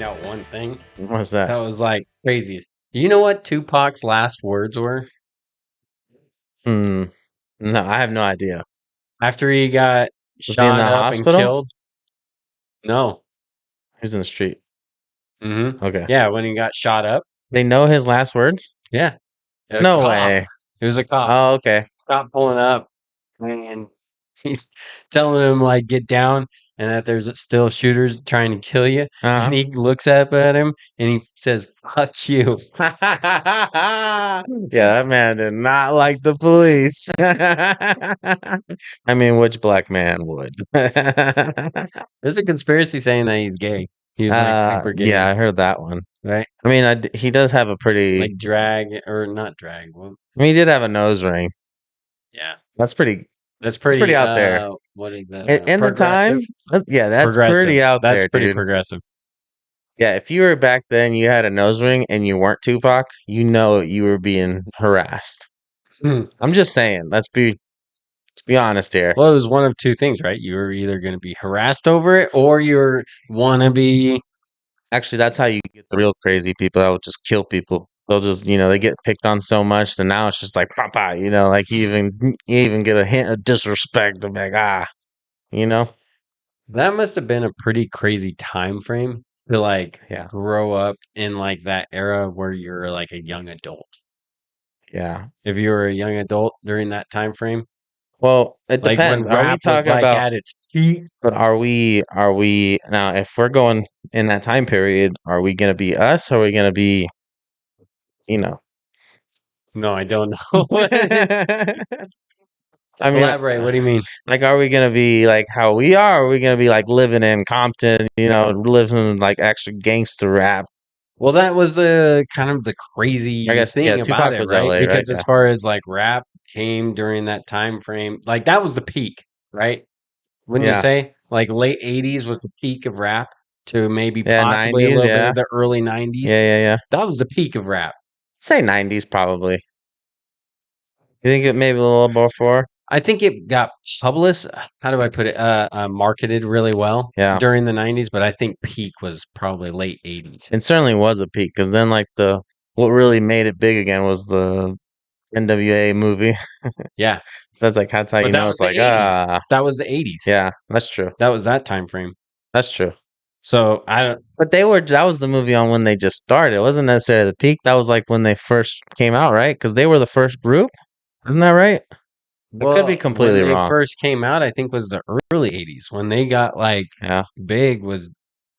out one thing What's that that? was like crazy. You know what Tupac's last words were No, I have no idea. after he got Was he in shot the up and hospital? killed? No. He's in the street. Mm-hmm. Okay. Yeah, when he got shot up. They know his last words? Yeah. A No cop. way. It was a cop. Oh, okay. Cop pulling up, and he's telling him like get down, and that there's still shooters trying to kill you. Uh-huh. And he looks up at him and he says, "Fuck you." Yeah, that man did not like the police. I mean, which black man would? There's a conspiracy saying that he's gay. He's like super gay, Yeah, I heard that one. right? I mean, he does have a pretty. Like drag or not drag. Well, I mean, he did have a nose ring. yeah, That's pretty. that's That's pretty pretty. out there. What is that? In the time, Progressive. yeah, that's Progressive. pretty out That's there, pretty dude. progressive. Yeah, if you were back then, you had a nose ring and you weren't Tupac, you know you were being harassed. Hmm. I'm just saying. Let's be honest here. Well, it was one of two things, right? You were either going to be harassed over it, or you're want to be. Actually, that's how you get the real crazy people that will just kill people. They'll just, they get picked on so much, and now it's just like, papa, like you even get a hint of disrespect. I'm like, you know, That must have been a pretty crazy time frame to like yeah, grow up in like that era where you're like a young adult. yeah. If you were a young adult during that time frame, Well, it like depends. when Are we rap was talking like about? at its peak. But are we now? If we're going in that time period, are we gonna be us? Or are we gonna be, you know? No, I don't know. I mean, Elaborate. What do you mean? like, are we gonna be like how we are? Or are we gonna be like living in Compton? Living like actually gangster rap? Well, that was the kind of the I crazy guess yeah. thing about Tupac it, was right? L.A., right? Because Yeah, as far as like rap came during that time frame, like that was the peak, right? Wouldn't you yeah, say? Like late 80s was the peak of rap to maybe yeah. possibly a 90s, little bit of yeah, the early yeah, 90s. yeah, yeah. That was the peak of rap. Say 90s probably. You think it maybe a little before? I think it got published, how do I put it? Marketed really well Yeah, during the 90s, but I think peak was probably late 80s. it certainly was a peak because then like what really made it big again was the NWA movie. Yeah. So that's how But you that know was it's the like 80s. That was the 80s. yeah, that's true. That was that time frame. That's true. So I don't. But that was the movie on when they just started. It wasn't necessarily the peak. That was like when they first came out, right? Because they were the first group. Isn't that right? I could be Well, when completely they wrong. first came out, I think was the early 80s. When they got like Yeah. big was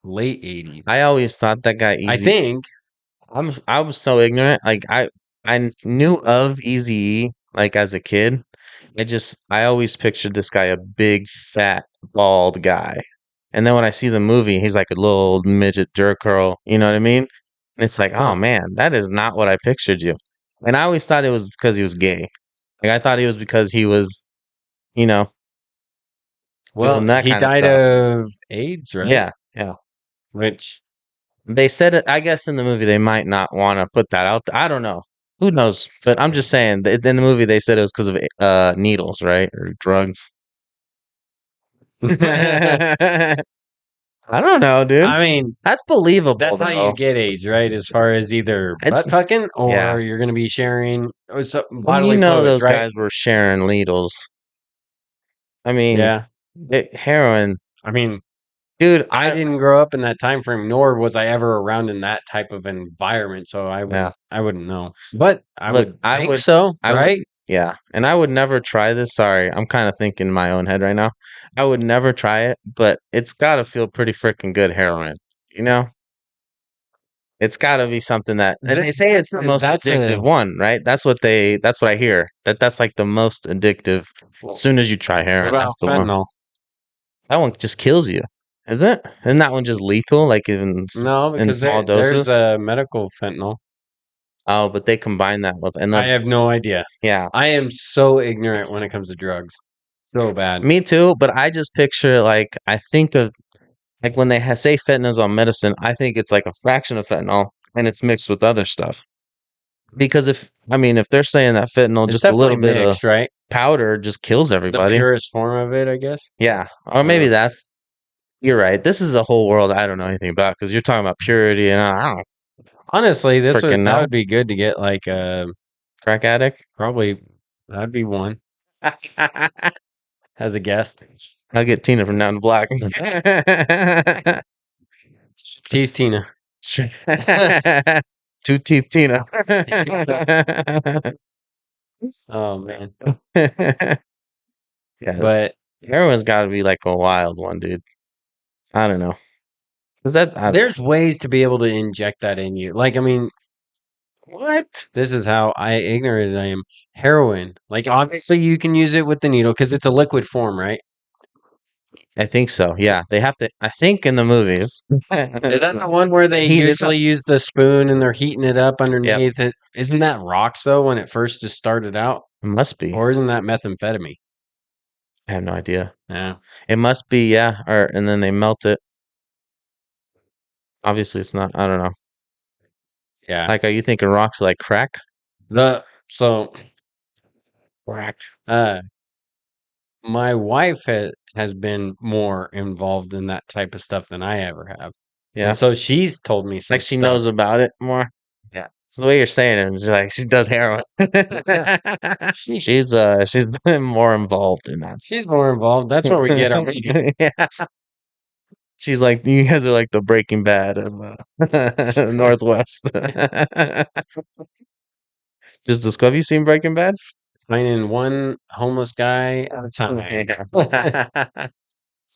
late 80s. I always thought that guy I Easy. think. I was so ignorant. Like I knew of Easy like as a kid. I always pictured this guy a big fat bald guy. And then when I see the movie, he's like a little midget jerk curl. You know what I mean? And it's like, oh Huh. man, that is not what I pictured you. And I always thought it was because he was gay. Like I thought he was because he was, you know, doing Well, that he kind of died stuff. of AIDS, right? Yeah, yeah. Which, They said it. I guess in the movie they might not want to put that out. I don't know. Who knows? But I'm just saying that in the movie they said it was because of needles, right, or drugs. I don't know, dude. I mean, That's believable that's how you though. get AIDS, right? As far as either It's butt fucking yeah. or you're going to be sharing And you bodily know fluids, those right? guys were sharing needles. I mean, Yeah. heroin, I mean, dude. I didn't grow up in that time frame, nor was I ever around in that type of environment, so Yeah. I wouldn't know. But I Look, would think so, I would, right? yeah. And I would never try this. Sorry, I'm kind of thinking in my own head right now. I would never try it, but it's got to feel pretty freaking good heroin. You know, it's got to be something and they say it's the most That's a addictive one, right? That's what I hear. That's like the most addictive. As soon as you try what heroin, about that's the one. fentanyl? That one just kills you, isn't it? Isn't that one just lethal, like No, in because small there's doses? a medical fentanyl. Oh, but they combine that with, and I then, have no idea. yeah, I am so ignorant when it comes to drugs. So bad. me too. But I just picture like I think of like when they say fentanyl's on medicine, I think it's like a fraction of fentanyl and it's mixed with other stuff. Because if they're saying that fentanyl, It's just a definitely little bit of mixed, right? powder just kills The everybody. purest form of it, I guess. Yeah, or I don't maybe know. that's You're right. This is a whole world I don't know anything about because you're talking about purity, and I don't Honestly, freaking that know. would be good to get like Crack addict. probably that'd be one as a guest. I'll get Tina from Down to Black. Tease Tina. Two teeth Tina. Oh man. Yeah, But everyone's got to be like a wild one, dude. I don't know, cause that's I don't know. there's ways to be able to inject that in you. Like, I mean, What? this is how ignorant I am. Heroin. Like, obviously, you can use it with the needle because it's a liquid form, right? I think so. Yeah, they have to. I think in the movies, Is that the one where they heat it up. usually use the spoon and they're heating it up Yep, underneath it? Isn't that rocks though when it first just started out, it must be. or isn't that methamphetamine? I have no idea. Yeah, It must be. Yeah, or and then they melt it. Obviously, it's not. I don't know. yeah. Like, are you thinking rocks like crack? The so Crack. uh, my wife has been more involved in that type of stuff than I ever have, and Yeah, so she's told me like some she stuff. knows about it more. Yeah, The way you're saying it, it's like she does heroin. she She's more involved in that. she's more involved. That's where we get our Yeah. She's like, you guys are like the Breaking Bad of Northwest. Just this. Have you seen Breaking Bad? finding one homeless guy at a time.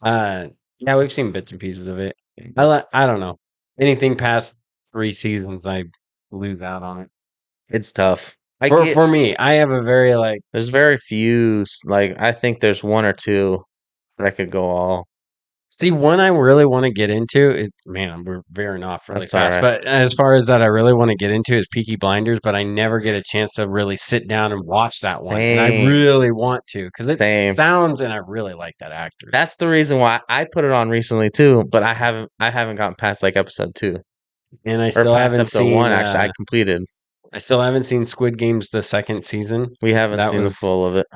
Yeah. Yeah, we've seen bits and pieces of it. I don't know. Anything past 3 seasons, I lose out on it. It's tough. I For get. for me, I have a very, like There's very few. Like I think there's one or two that I could go all. see, one I really wanna get into is man, we're veering off really That's all fast, right. but as far as that I really wanna get into is Peaky Blinders, but I never get a chance to really sit down and watch that one, and I Same. really want to because it Same. sounds and I really like that actor. That's the reason why I put it on recently too, but I haven't gotten past like episode 2 And or past episode 1 actually. I completed. I still haven't seen Squid Games the 2nd season. We haven't That seen the was, full of it.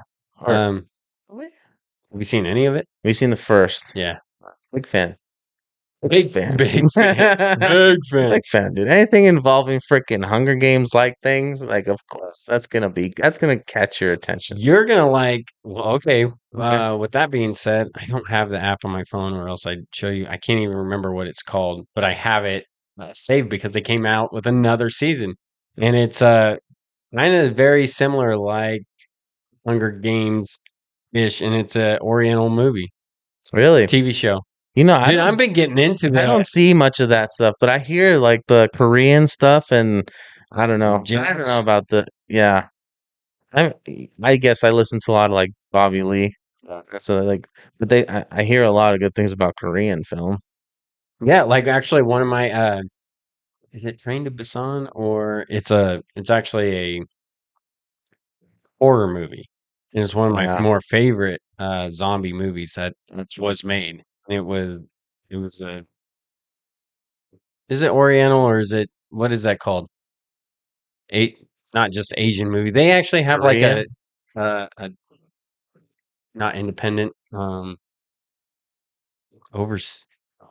Or um have you seen any of it? we've seen the first. Yeah. Big fan. Big Big fan. big fan. Big fan. Big fan, dude. Anything involving freaking Hunger Games like things, like of course that's gonna catch your attention. You're gonna like well, okay. Okay. With that being said, I don't have the app on my phone, or else I'd show you. I can't even remember what it's called, but I have it saved because they came out with another season, and it's kind of very similar, like Hunger Games ish, and it's a Oriental movie Really? TV show. You know, I Dude, I've don't been getting into I don't the see much of that stuff, but I hear like the Korean stuff and I don't know. I don't know Jax. about the yeah. I I guess I listen to a lot of like Bobby Lee. So like, but I hear a lot of good things about Korean film. Yeah, like actually one of my is it Train to Busan or it's actually a horror movie. And it's one of my Yeah. more favorite zombie movies that was made. It was a is it Oriental or is it what is that called? A not just Asian movie. They actually have like Korean? a not independent overs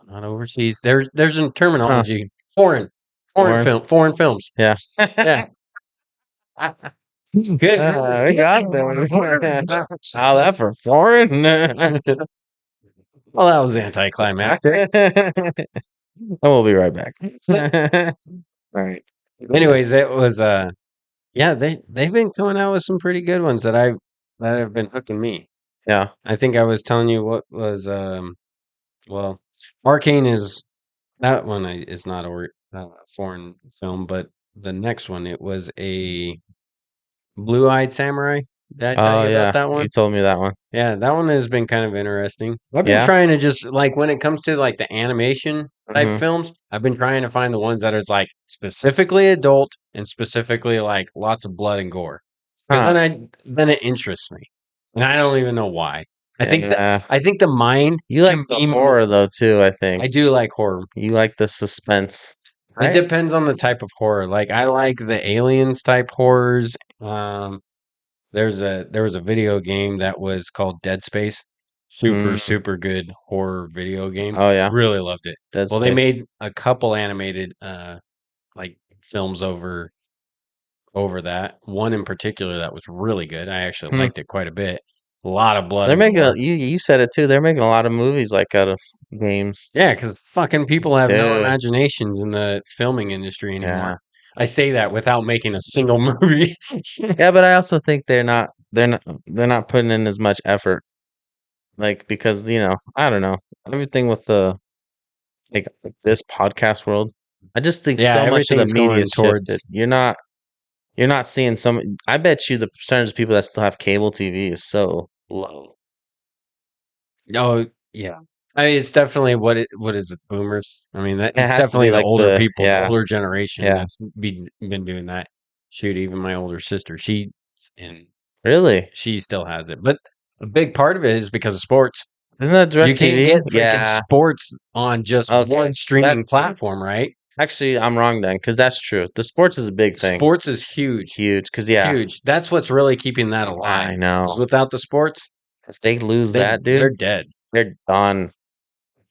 not overseas. There's a Huh. terminology. Foreign Foreign? foreign films. Yeah. Yeah. Good. We got them. How that for foreign? Well, that was anticlimactic. And we'll be right back. All right. Anyways, it was yeah, they've been coming out with some pretty good ones that have been hooking me. Yeah. I think I was telling you what was well, Arcane is that one is not a foreign film, but the next one it was a Blue-Eyed Samurai. Did I tell Oh you about yeah. that You one? told me that one. Yeah, that one has been kind of interesting. I've been Yeah. trying to just like when it comes to like the animation type Hmm. films, I've been trying to find the ones that is like specifically adult and specifically like lots of blood and gore. Because Huh. then it interests me. And I don't even know why. Yeah. I think the mind You like can the be horror though too, I think. I do like horror. You like the suspense, It right? depends on the type of horror. Like I like the aliens type horrors. There was a video game that was called Dead Space. Super, Mm. super good horror video game. Oh yeah, Really loved it. Dead Well, they Space. made a couple animated like films over that. One in particular that was really good. I actually Hmm. liked it quite a bit. A lot of blood They're and making gore. you said it too. They're making a lot of movies like out of games. Yeah, because fucking people have no Dude, imaginations in the filming industry anymore. yeah. I say that without making a single movie. Yeah, but I also think they're not putting in as much effort. Like because, I don't know. Everything with the like this podcast world. I just think Yeah, so much of the everything's media going has shifted. towards. You're not seeing some. I bet you the percentage of people that still have cable TV is so low. Oh, yeah. I mean, it's definitely what is it, boomers? I mean, that It it's has to be definitely the like older people, the yeah, older generation yeah. that's been doing that. Shoot, even my older sister, and Really? she still has it. But a big part of it is because of sports. Isn't that You can't DirecTV? get freaking Yeah. sports on just Okay. one That streaming platform, right? actually, I'm wrong then, because that's true. The sports is a big thing, Sports is huge, huge. Because yeah, huge. That's what's really keeping that alive. I Because know without the sports, if they lose that, they're dude, dead. they're done.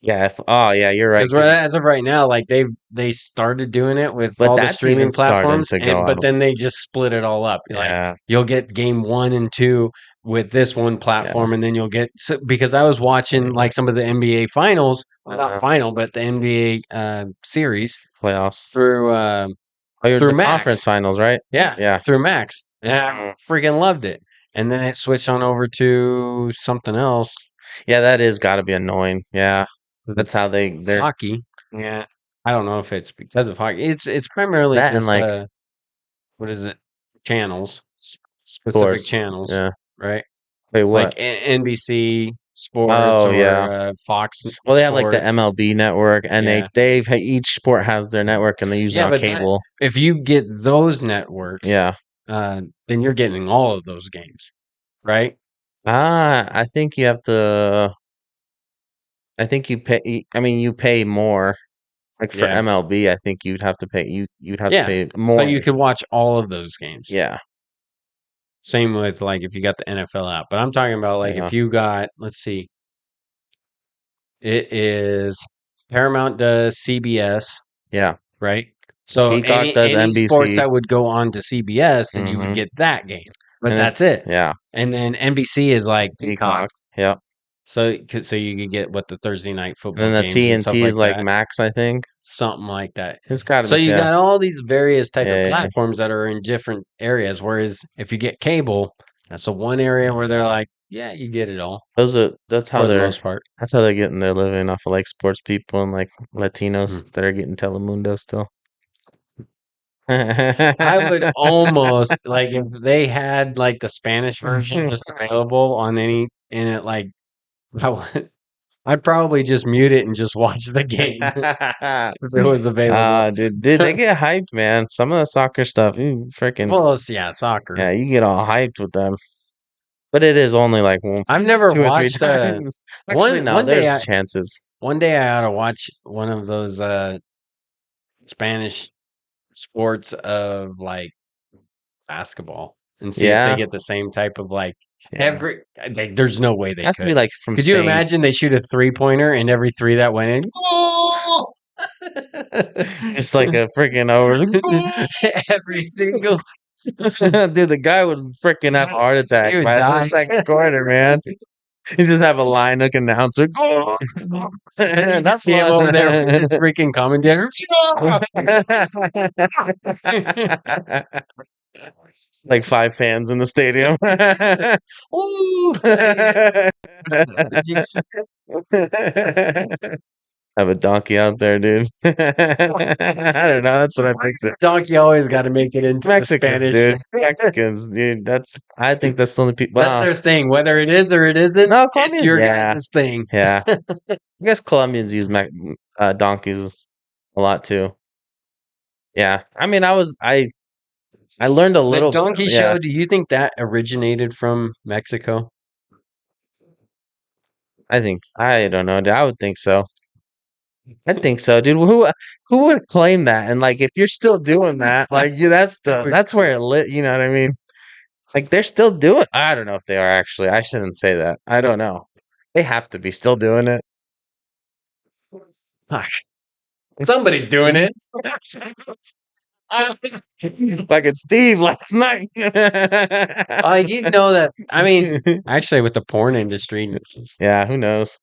Yeah. Oh yeah, you're right. Because Because as of right now, like they started doing it with but all the that's even streaming starting platforms, to go and but out. then they just split it all up. Like Yeah. you'll get game one and two with this one Yeah. platform, and then you'll get because I was watching Yeah. like some of the NBA finals, well, not Uh-huh. final, but the NBA series Playoffs. through Oh, you're through the conference Max. finals, right? Yeah, Yeah. through Max. And I Mm. freaking loved it. And then it switched on over to something else. Yeah, that is got to be annoying. Yeah, 'Cause that's how they're hockey. Yeah. I don't know if it's because of hockey. It's primarily that and just like what is it? Channels, specific sports. channels, Yeah. right? Wait, Like what? NBC Sports Oh or yeah. Fox Well, they have like the Sports. MLB network, and Yeah. each sport has their network, and they use it Yeah, on but cable. if you get those networks, Yeah. then you're getting all of those games, right? I think you have to. I think you pay. I mean, you pay more. Like for Yeah. MLB, I think you'd have to pay. You'd have to Yeah, pay but more. you could watch all of those games. Yeah. Same with like if you got the NFL app. But I'm talking about like Yeah. if you got, let's see, it is Paramount does CBS, Yeah. right? So Peacock does any sports NBC. that would go on to CBS, then you would Mm-hmm. get that game. But And it's that's it. yeah. And then NBC is like Peacock. Peacock. Yep. So you could get what the Thursday night And football then the games and stuff TNT like is like that. Max, I think. Something like that. It's got to So be you yeah. got all these various type of Yeah, yeah. platforms that are in different areas. Whereas if you get cable, that's the one area where they're like, yeah, you get it all That's how for the they're most part. getting their living off of like sports people and like Latinos Hmm. that are getting Telemundo still. I would almost like if they had like the Spanish version just available on any in it like I'd probably just mute it and just watch the game if it was available. Dude, they get hyped, man. Some of the soccer stuff, you freaking Well, yeah, soccer. yeah, you get all hyped with them. But it is only like I've never two or three watched times. Actually, no, one day there's I chances. one day I ought to watch one of those Spanish sports of like basketball and see if they Yeah, get the same type of like yeah. every there's no way It they has to be could. like from Could you Spain. imagine they shoot a three-pointer and every three that went in goal? It's like a freaking over. Every single Dude, the guy would freaking have a heart attack he would by the die. second quarter, man. He just have a line hook announcer. Go! You can That's see him over there with what. his freaking commentator. Like 5 fans in the stadium. Woo! Have a donkey out there, dude. I don't know. That's what I think. Donkey always got to make it into the Mexicans, Spanish. dude. Mexicans, dude. I think that's the only people. That's their thing, whether it is or it isn't. No, It's Colombians. your Yeah, guys' thing. yeah. I guess Colombians use donkeys a lot too. Yeah, I mean, I learned a The little. donkey Yeah, show, do you think that originated from Mexico? I don't know. I would think so. I think so, dude. Who would claim that? And like, if you're still doing that, like, you that's where it lit. You know what I mean? Like, they're still doing. I don't know if they are actually. I shouldn't say that. I don't know. They have to be still doing it. Fuck. Somebody's doing it. Like it's Steve last night. You know that. I mean, actually, with the porn industry, Yeah, who knows?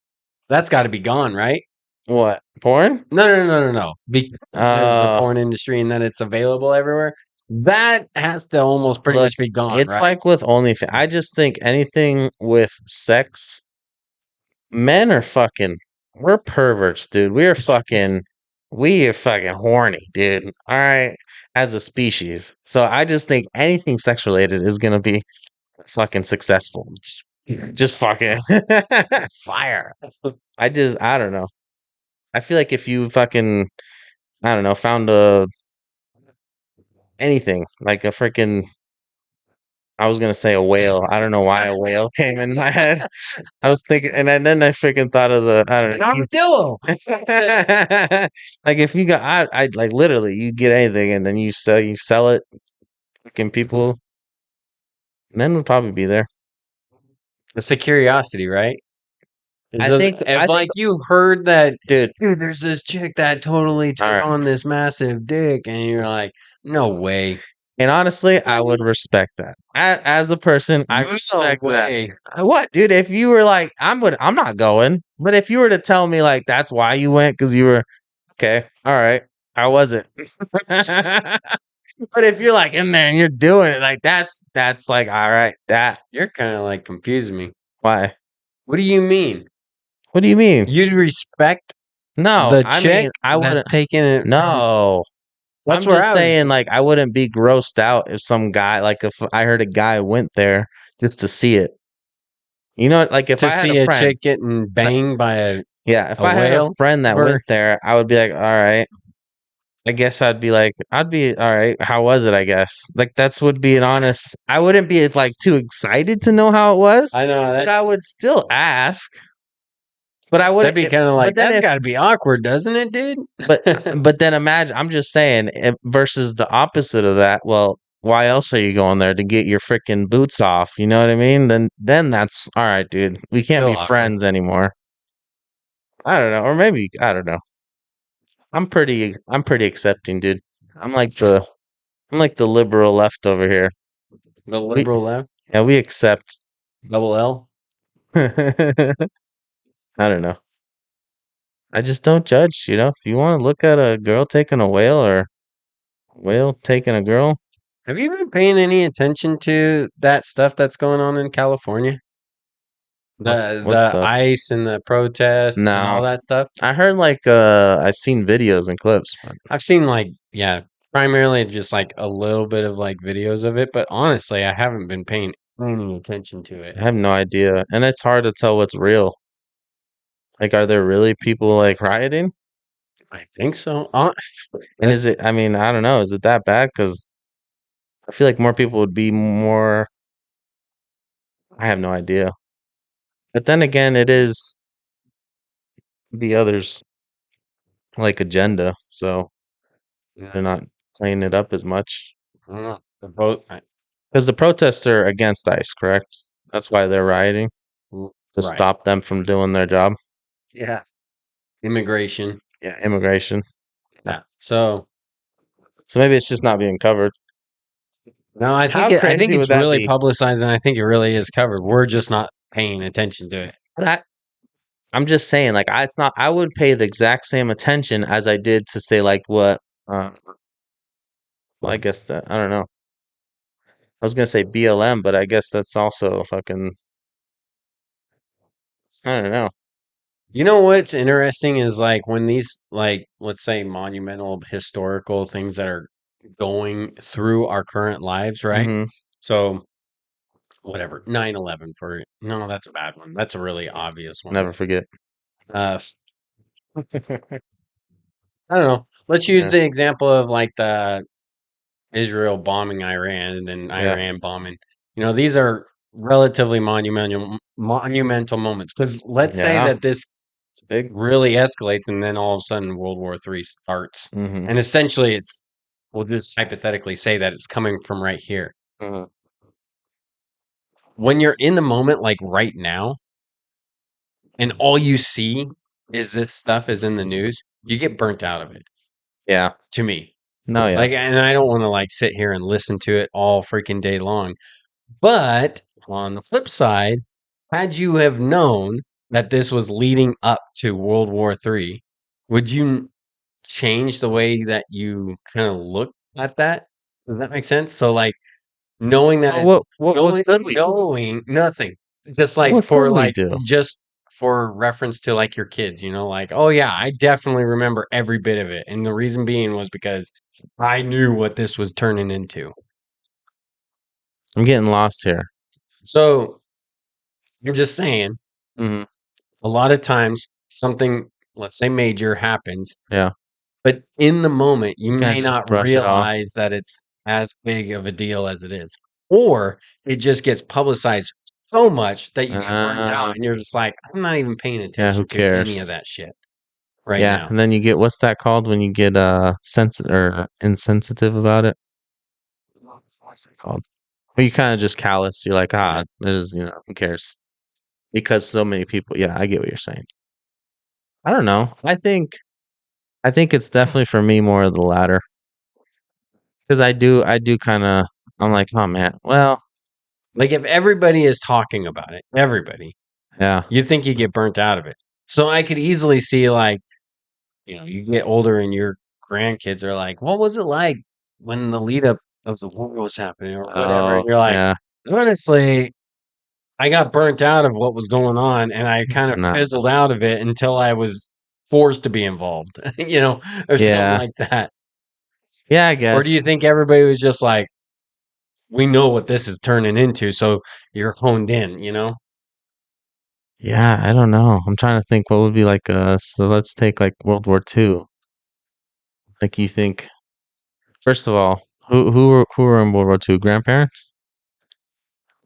that's got to be gone, right? What? Porn? No. Because of the Uh, porn industry and that it's available everywhere, that has to almost pretty look, much be gone, it's right? like with OnlyFans. I just think anything with sex, men are fucking, we're perverts, dude. We are fucking horny, dude. All right, as a species. So I just think anything sex related is gonna be fucking successful. Just fucking Fire. I don't know. I feel like if you fucking, I don't know, found a anything like a freaking, I was gonna say a whale. I don't know why a whale came in my head. I was thinking, then I freaking thought of the, I don't know. Armadillo. Like if you got, I like literally, you get anything and then you sell it. Fucking people, men would probably be there. It's a curiosity, right? It's I just think, if like you heard that, dude. dude, there's this chick that totally All took right. on this massive dick, and you're like, no way, And honestly, I would respect that. As a person, I no respect that. way. What, dude? If you were like, I'm not going. But if you were to tell me like that's why you went because you were okay, all right, I wasn't. But if you're like in there and you're doing it, like that's like all right. That You're kind of like confusing me. why? What do you mean? What do you mean? You'd respect No, the I chick mean I that's wouldn't. taking it from? No, That's I'm where just I was saying like I wouldn't be grossed out if some guy like if I heard a guy went there just to see it. You know, like if to I had a see a friend, chick getting banged by yeah, if a I had a whale. friend that Ver- went there, I would be like, all right. I guess I'd be like, I'd be all right. How was it? I guess like that's would be an honest. I wouldn't be like too excited to know how it was, I know but I that's would still ask. But I that'd wouldn't. be kind of But like then that's if got to be awkward, doesn't it, dude? but but then imagine. I'm just saying versus the opposite of that. Well, why else are you going there to get your freaking boots off? You know what I mean? Then that's all right, dude. We can't Still be awkward. friends anymore. I don't know, or maybe I don't know. I'm pretty accepting, dude. I'm like the I'm like the liberal left over here. The We liberal left, yeah, we accept. double L. I don't know. I just don't judge, If you want to look at a girl taking a whale or a whale taking a girl, Have you been paying any attention to that stuff that's going on in California? what The stuff? ICE and the protests and all No. that stuff. I heard like I've seen videos and clips, but I've seen like yeah, primarily just like a little bit of like videos of it, but honestly, I haven't been paying any attention to it. I have no idea. And it's hard to tell what's real. Like are there really people like rioting? I think so. And That is it I mean, I don't know, is it that bad cuz I feel like more people would be more I have no idea. But then again, it is the others like agenda, so they're not playing it up as much. I don't know. The vote, Because the protests are against ICE, correct? That's why they're rioting to right? stop them from doing their job. Yeah, immigration. Yeah, immigration. Yeah. So So maybe it's just not being covered. no, How I think crazy would it's that really be? publicized, and I think it really is covered. We're just not paying attention to it. But I'm just saying, like, it's not. I would pay the exact same attention as I did to say, like, what? Uh, well, I guess that I don't know. I was gonna say BLM, but I guess that's also fucking. I don't know. You know what's interesting is like when these like let's say monumental historical things that are going through our current lives, right? Mm-hmm. So whatever, 9/11 for no, that's a bad one. That's a really obvious one. Never forget. Uh I don't know. Let's use Yeah. the example of like the Israel bombing Iran and then Yeah. Iran bombing. These are relatively monumental moments because let's say Yeah. that this It's big. really escalates and then all of a sudden World War III starts. Mm-hmm. And essentially we'll just hypothetically say that it's coming from right here. Mm-hmm. When you're in the moment, like right now, and all you see is this stuff is in the news, you get burnt out of it, Yeah. to me. No, yeah. Like, and I don't wanna, like, sit here and listen to it all freaking day long. But on the flip side, had you have known that this was leading up to World War III, would you change the way that you kinda look at that? Does that make sense? So, like, knowing that Oh, it what could we do? knowing nothing. Just like What could for we like do? just for reference to like your kids, like, "Oh yeah, I definitely remember every bit of it." And the reason being was because I knew what this was turning into. I'm getting lost here. So, I'm just saying, Mhm. a lot of times something, let's say major happens, Yeah. but in the moment, you You kinda may just not brush it off. realize that it's as big of a deal as it is. Or it just gets publicized so much that you get burned out Uh, and you're just like, I'm not even paying yeah, who attention to any of cares? that shit right Yeah, now. and then you get what's that called when you get, sensitive or insensitive about it? What's that called? Well, you kinda just callous. You're like, "Ah, Yeah. it is, who cares?" Because so many people yeah, I get what you're saying. I don't know. I think it's definitely for me more of the latter. Because I do kinda I'm like, "Oh, man, well" Like if everybody is talking about it, everybody, yeah, you think you get burnt out of it. So I could easily see like, you get older and your grandkids are like, what was it like when the lead up of the war was happening or whatever? And oh, you're like, yeah, honestly, I got burnt out of what was going on and I kind of nah, fizzled out of it until I was forced to be involved, or something yeah, like that. yeah, I Or do you guess. think everybody was just like, we know what this is turning into, so you're honed in? Yeah, I don't know. I'm trying to think what would be like, so let's take, like, World War II. Like, you think first of all, who were in World War II? Grandparents?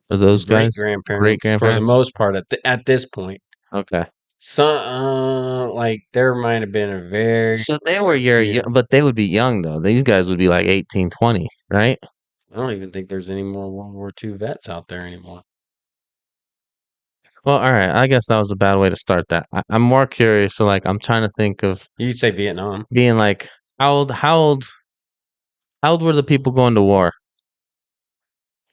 Are those Great guys? grandparents for the Great-grandparents? most part at this point. Okay. Like there might have been a very So they were your yo few. but they would be young, though. These guys would be, like, 18, 20, right? I don't even think there's any more World War II vets out there anymore. Well, alright, I guess that was a bad way to start that. I'm more curious, so, like, I'm trying to think of You could say Vietnam. being, like, how old were the people going to war?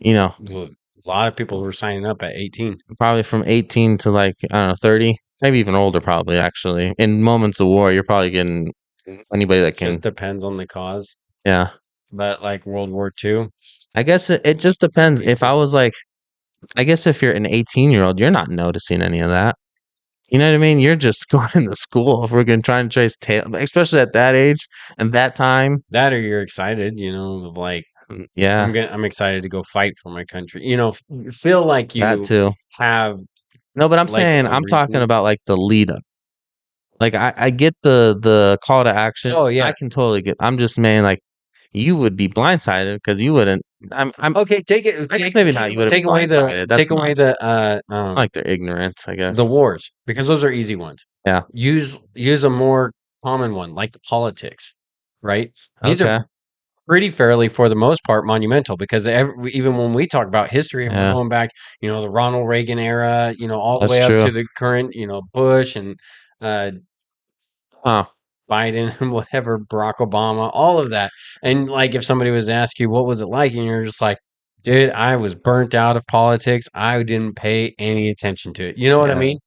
You know, Well, a lot of people were signing up at 18. probably from 18 to, like, I don't know, 30? Maybe even older, probably, actually. In moments of war, you're probably getting anybody that can Just depends on the cause. yeah. But like World War II, I guess it just depends. If I was, like I guess if you're an 18-year-old, you're not noticing any of that. You know what I mean? You're just going to school if we're gonna try and trace tail especially at that age and that time. that or you're excited, of like Yeah, I'm excited to go fight for my country. Feel like that you too. have No, but I'm like saying a I'm talking reason. about, like, the lead up. Like, I get the call to action. Oh I yeah. can totally get I'm just saying, like, you would be blindsided because you wouldn't I'm Okay, take it I guess maybe not you wouldn't be blindsided. That's take away not the it's not like they're ignorant, I the guess. wars because those are easy ones. Yeah. Use a more common one like the politics, right? These are Okay. pretty fairly for the most part monumental because even when we talk about history and we're Yeah. going back, the Ronald Reagan era, all the That's way up true. to the current, Bush and uh, Huh. Biden and whatever, Barack Obama, all of that. And like if somebody was to ask you what was it like, and you're just like, dude, I was burnt out of politics. I didn't pay any attention to it. You know what I Yeah. mean?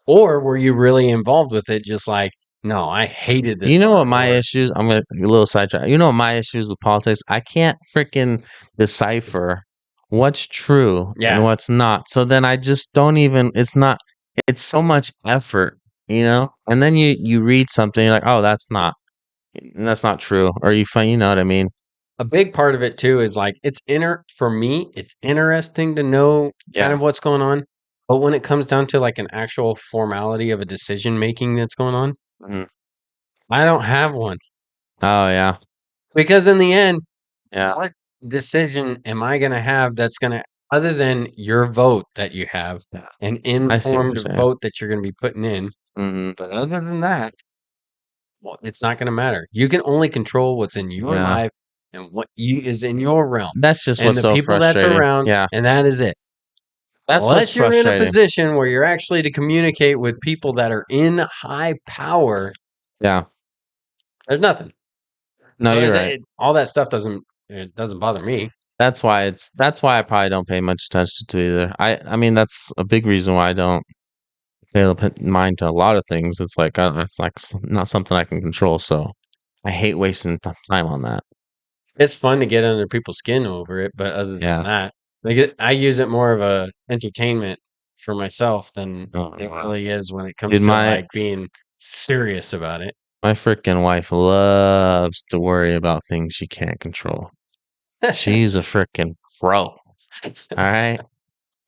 Or were you really involved with it? Just like, no, I hated this You know part what of the my war. issues I'm gonna a little sidetrack. You know what my issues with politics? I can't freaking decipher what's true and Yeah. what's not. So then I just don't even it's so much effort, you know? And then you read something, you're like, oh, that's not true. Or you find you know what I mean? A big part of it too is like for me, it's interesting to know kind Yeah. of what's going on. But when it comes down to like an actual formality of a decision making that's going on, Mhm. I don't have one. Oh yeah. Because in the end, Yeah. what decision am I going to have that's going to, other than your vote that you have, Yeah. an I see what informed you're saying. vote that you're going to be putting in? Mhm. But other than that, well, it's not going to matter. You can only control what's in your Yeah. life and what is in your realm That's just and what's the so people that's frustrating. around, Yeah. and that is it. That's what's Unless you're in a frustrating. position where you're actually to communicate with people that are in high power, Yeah. there's nothing. No, So you're right. it doesn't bother me. That's why I probably don't pay much attention to either. I mean that's a big reason why I don't pay mind to a lot of things. It's like it's like not something I can control. So I hate wasting time on that. It's fun to get under people's skin over it, but other than Yeah. that, I use it more of a entertainment for myself than Oh, it wow. really is when it comes Dude, to like being serious about it. my freaking wife loves to worry about things she can't control. She's a freaking pro. All right.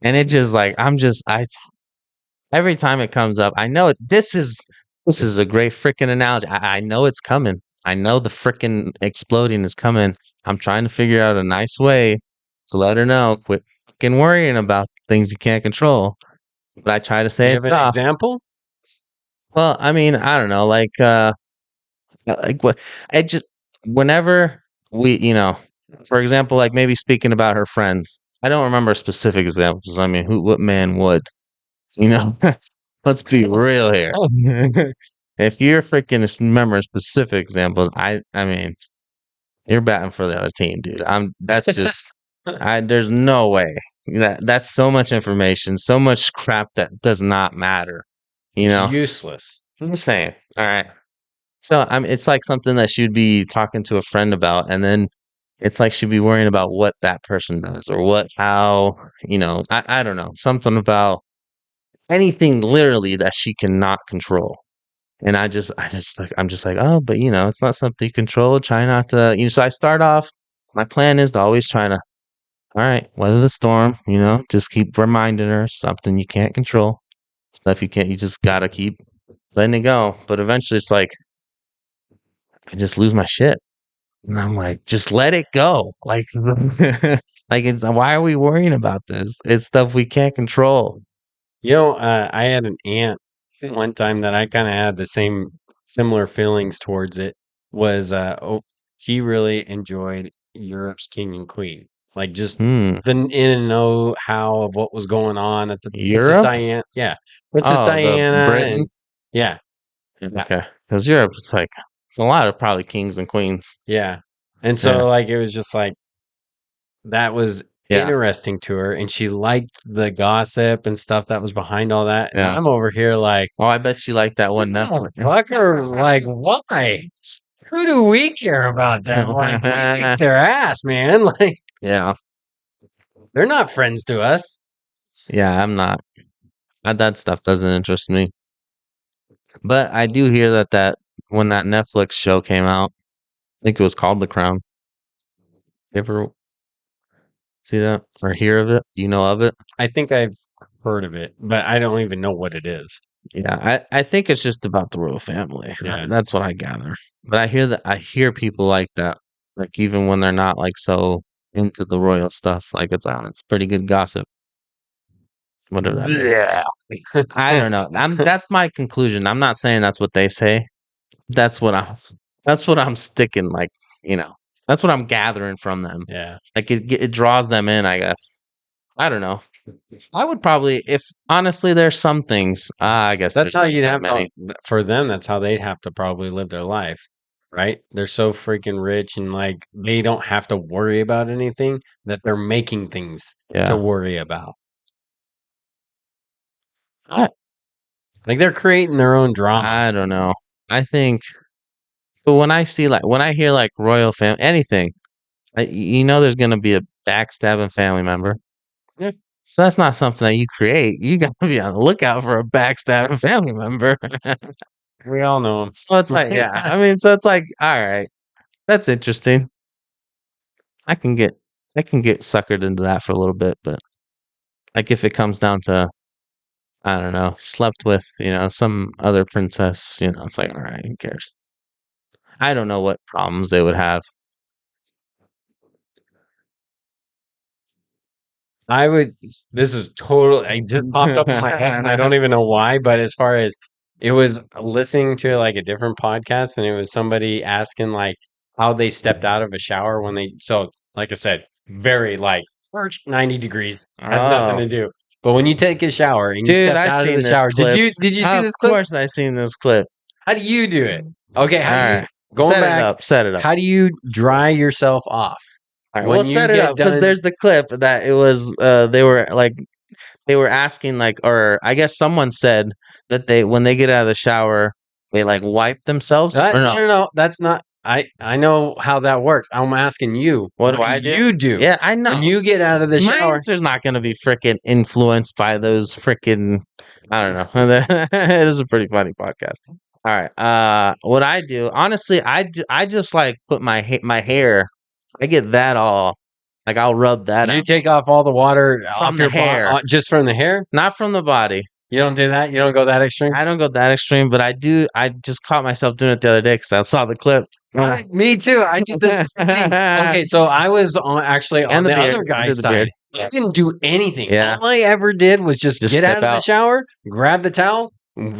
And it just like I every time it comes up, I know this is a great freaking analogy. I know it's coming. I know the freaking exploding is coming. I'm trying to figure out a nice way to let her know, quit fucking worrying about things you can't control. But I try to Do say you it have an soft. example? Well, I mean, I don't know, like what I just whenever we, for example, like maybe speaking about her friends. I don't remember specific examples. I mean, who what man would? You know, let's be real here. If you're freaking remember specific examples, I mean, you're batting for the other team, dude. That's just I there's no way. That's so much information, so much crap that does not matter, you It's know? useless. I'm just saying. All right. So it's like something that she'd be talking to a friend about, and then it's like she'd be worrying about what that person does or how, I don't know, something about anything literally that she cannot control. And I'm just like, oh, but it's not something you control. Try not to, so I start off, my plan is to always try to, all right, weather the storm, just keep reminding her something you can't control, stuff you just gotta keep letting it go. But eventually it's like, I just lose my shit. And I'm like, just let it go. Like, like why are we worrying about this? It's stuff we can't control. I had an aunt one time that I kind of had the similar feelings towards it. Was she really enjoyed Europe's King and Queen, like just Hmm. the in and know how of what was going on at the Princess Europe? Diana, yeah, Princess Oh, the Diana, Britain? and yeah, yeah, Okay. Because Europe, it's like, it's a lot of probably kings and queens. yeah, and Yeah. so like it was just like that was Yeah. interesting to her, and she liked the gossip and stuff that was behind all that, and Yeah. I'm over here like. Oh, I bet you like that one Oh, Netflix. Fucker, like, why? Who do we care about that? Like, we kick their ass, man. Like, Yeah. they're not friends to us. Yeah, I'm not. That stuff doesn't interest me. But I do hear that when that Netflix show came out, I think it was called The Crown. You ever see that or hear of it? You know of it? I think I've heard of it, but I don't even know what it is. Yeah, I think it's just about the royal family. Yeah. That's what I gather. But I hear people like that, like even when they're not like so into the royal stuff, like it's pretty good gossip, whatever that means. Yeah. I don't know. That's my conclusion. I'm not saying that's what they say. That's what I'm that's what I'm sticking like, you know. That's what I'm gathering from them. Yeah. Like it draws them in, I guess. I don't know. I would probably if honestly there's some things, I guess That's there's how not you'd that have to, many. for them, that's how they'd have to probably live their life, right? They're so freaking rich and like they don't have to worry about anything, that they're making things to Yeah. worry about. I Like they're creating their own drama. I don't know. I think but when I hear like royal family anything, there's going to be a backstabbing family member. Yeah. So that's not something that you create. You got to be on the lookout for a backstabbing family member. We all know So it's like, yeah, I mean, so it's like, all right, that's interesting. I can get, I can get suckered into that for a little bit, but like if it comes down to, I don't know, slept with, some other princess, it's like, all right, who cares? I don't know what problems they would have. I would. This is total. I just popped up in my head, and I don't even know why. But as far as it was listening to like a different podcast, and it was somebody asking like how they stepped out of a shower when they. So, like I said, very like first 90 degrees has nothing Oh, to do. But when you take a shower and you Dude, stepped I out of seen the this shower, did clip. you see Of this clip? course I seen this clip. How do you do it? Okay, how do you Alright. going Set it back? up. Set it up. How do you dry yourself off Alright, we'll when you set it get up because done? there's the clip that it was they were asking like, or I guess someone said that they when they get out of the shower, they like wipe themselves or No, no. no, no, that's not. I know how that works. I'm asking you, What do what do I do? you do Yeah, I when know. you get out of the My shower? answer's not gonna be freaking influenced by those freaking I don't know. It is a pretty funny podcast. All right. What I do, honestly, I just like put my hair. I get that all. Like I'll rub that You out take off all the water from off the your body hair, just from the hair. not from the body. You don't do that. You don't go that extreme. I don't go that extreme, but I do. I just caught myself doing it the other day because I saw the clip. Me too. I did the same thing. Okay, so I was actually on And the the beard. other I guy's did the beard. side. I didn't do anything. Yeah. All I ever did was just Just get step out of the out. shower, grab the towel,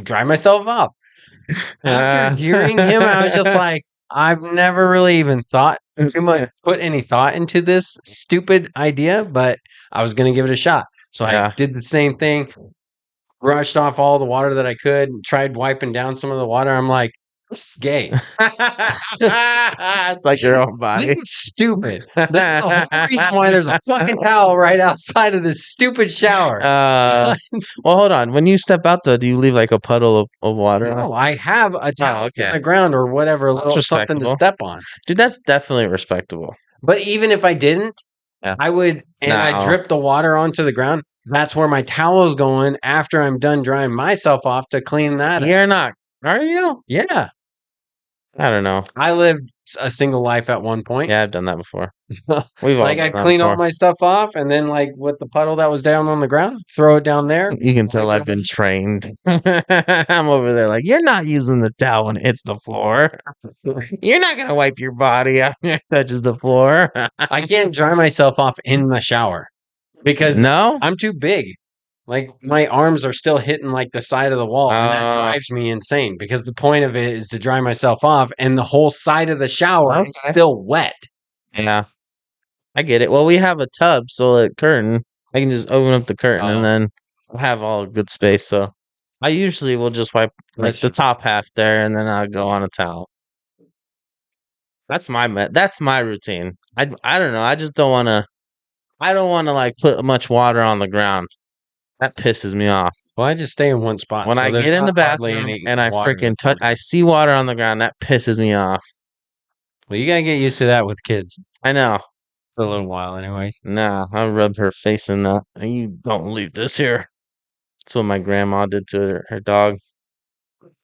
dry myself off. After hearing him, I was just like, I've never really even thought too much, put any thought into this stupid idea, but I was going to give it a shot. So I Yeah. did the same thing, brushed off all the water that I could, and tried wiping down some of the water. I'm like, this is gay. It's like your own This body. is stupid. That's the whole reason why there's a fucking towel right outside of this stupid shower. Well, hold on. When you step out, though, do you leave like a puddle of water? No, I have a towel okay. on the ground or whatever, a That's little something to respectable. step on. Dude, that's definitely respectable. But even if I didn't, Yeah. I would, and I No. drip the water onto the ground. That's where my towel is going after I'm done drying myself off to clean that up. You're not. Are you? Yeah. I don't know. I lived a single life at one point. Yeah, I've done that before. We've all Like I done that clean all before. my stuff off, and then like with the puddle that was down on the ground, throw it down there. You can tell I've been trained. I'm over there like, you're not using the towel when it hits the floor. You're not going to wipe your body after it touches the floor. I can't dry myself off in the shower because No? I'm too big. Like my arms are still hitting like the side of the wall, and that Uh, drives me insane because the point of it is to dry myself off, and the whole side of the shower is Okay. still wet. Yeah, I get it. Well, we have a tub, so the curtain, I can just open up the curtain and Oh. then I'll have all good space. So I usually will just wipe like That's the top half there and then I'll go on a towel. That's my routine. I don't know. I just don't want to. I don't want to like put much water on the ground. That pisses me off. Well, I just stay in one spot. When so I there's get in the not hardly bathroom any and I water freaking that's on touch, I see water on the ground. That pisses me off. Well, you gotta get used to that with kids I know. for a little while, anyways. Nah, I rub her face in that. You don't leave this here. That's what my grandma did to her dog.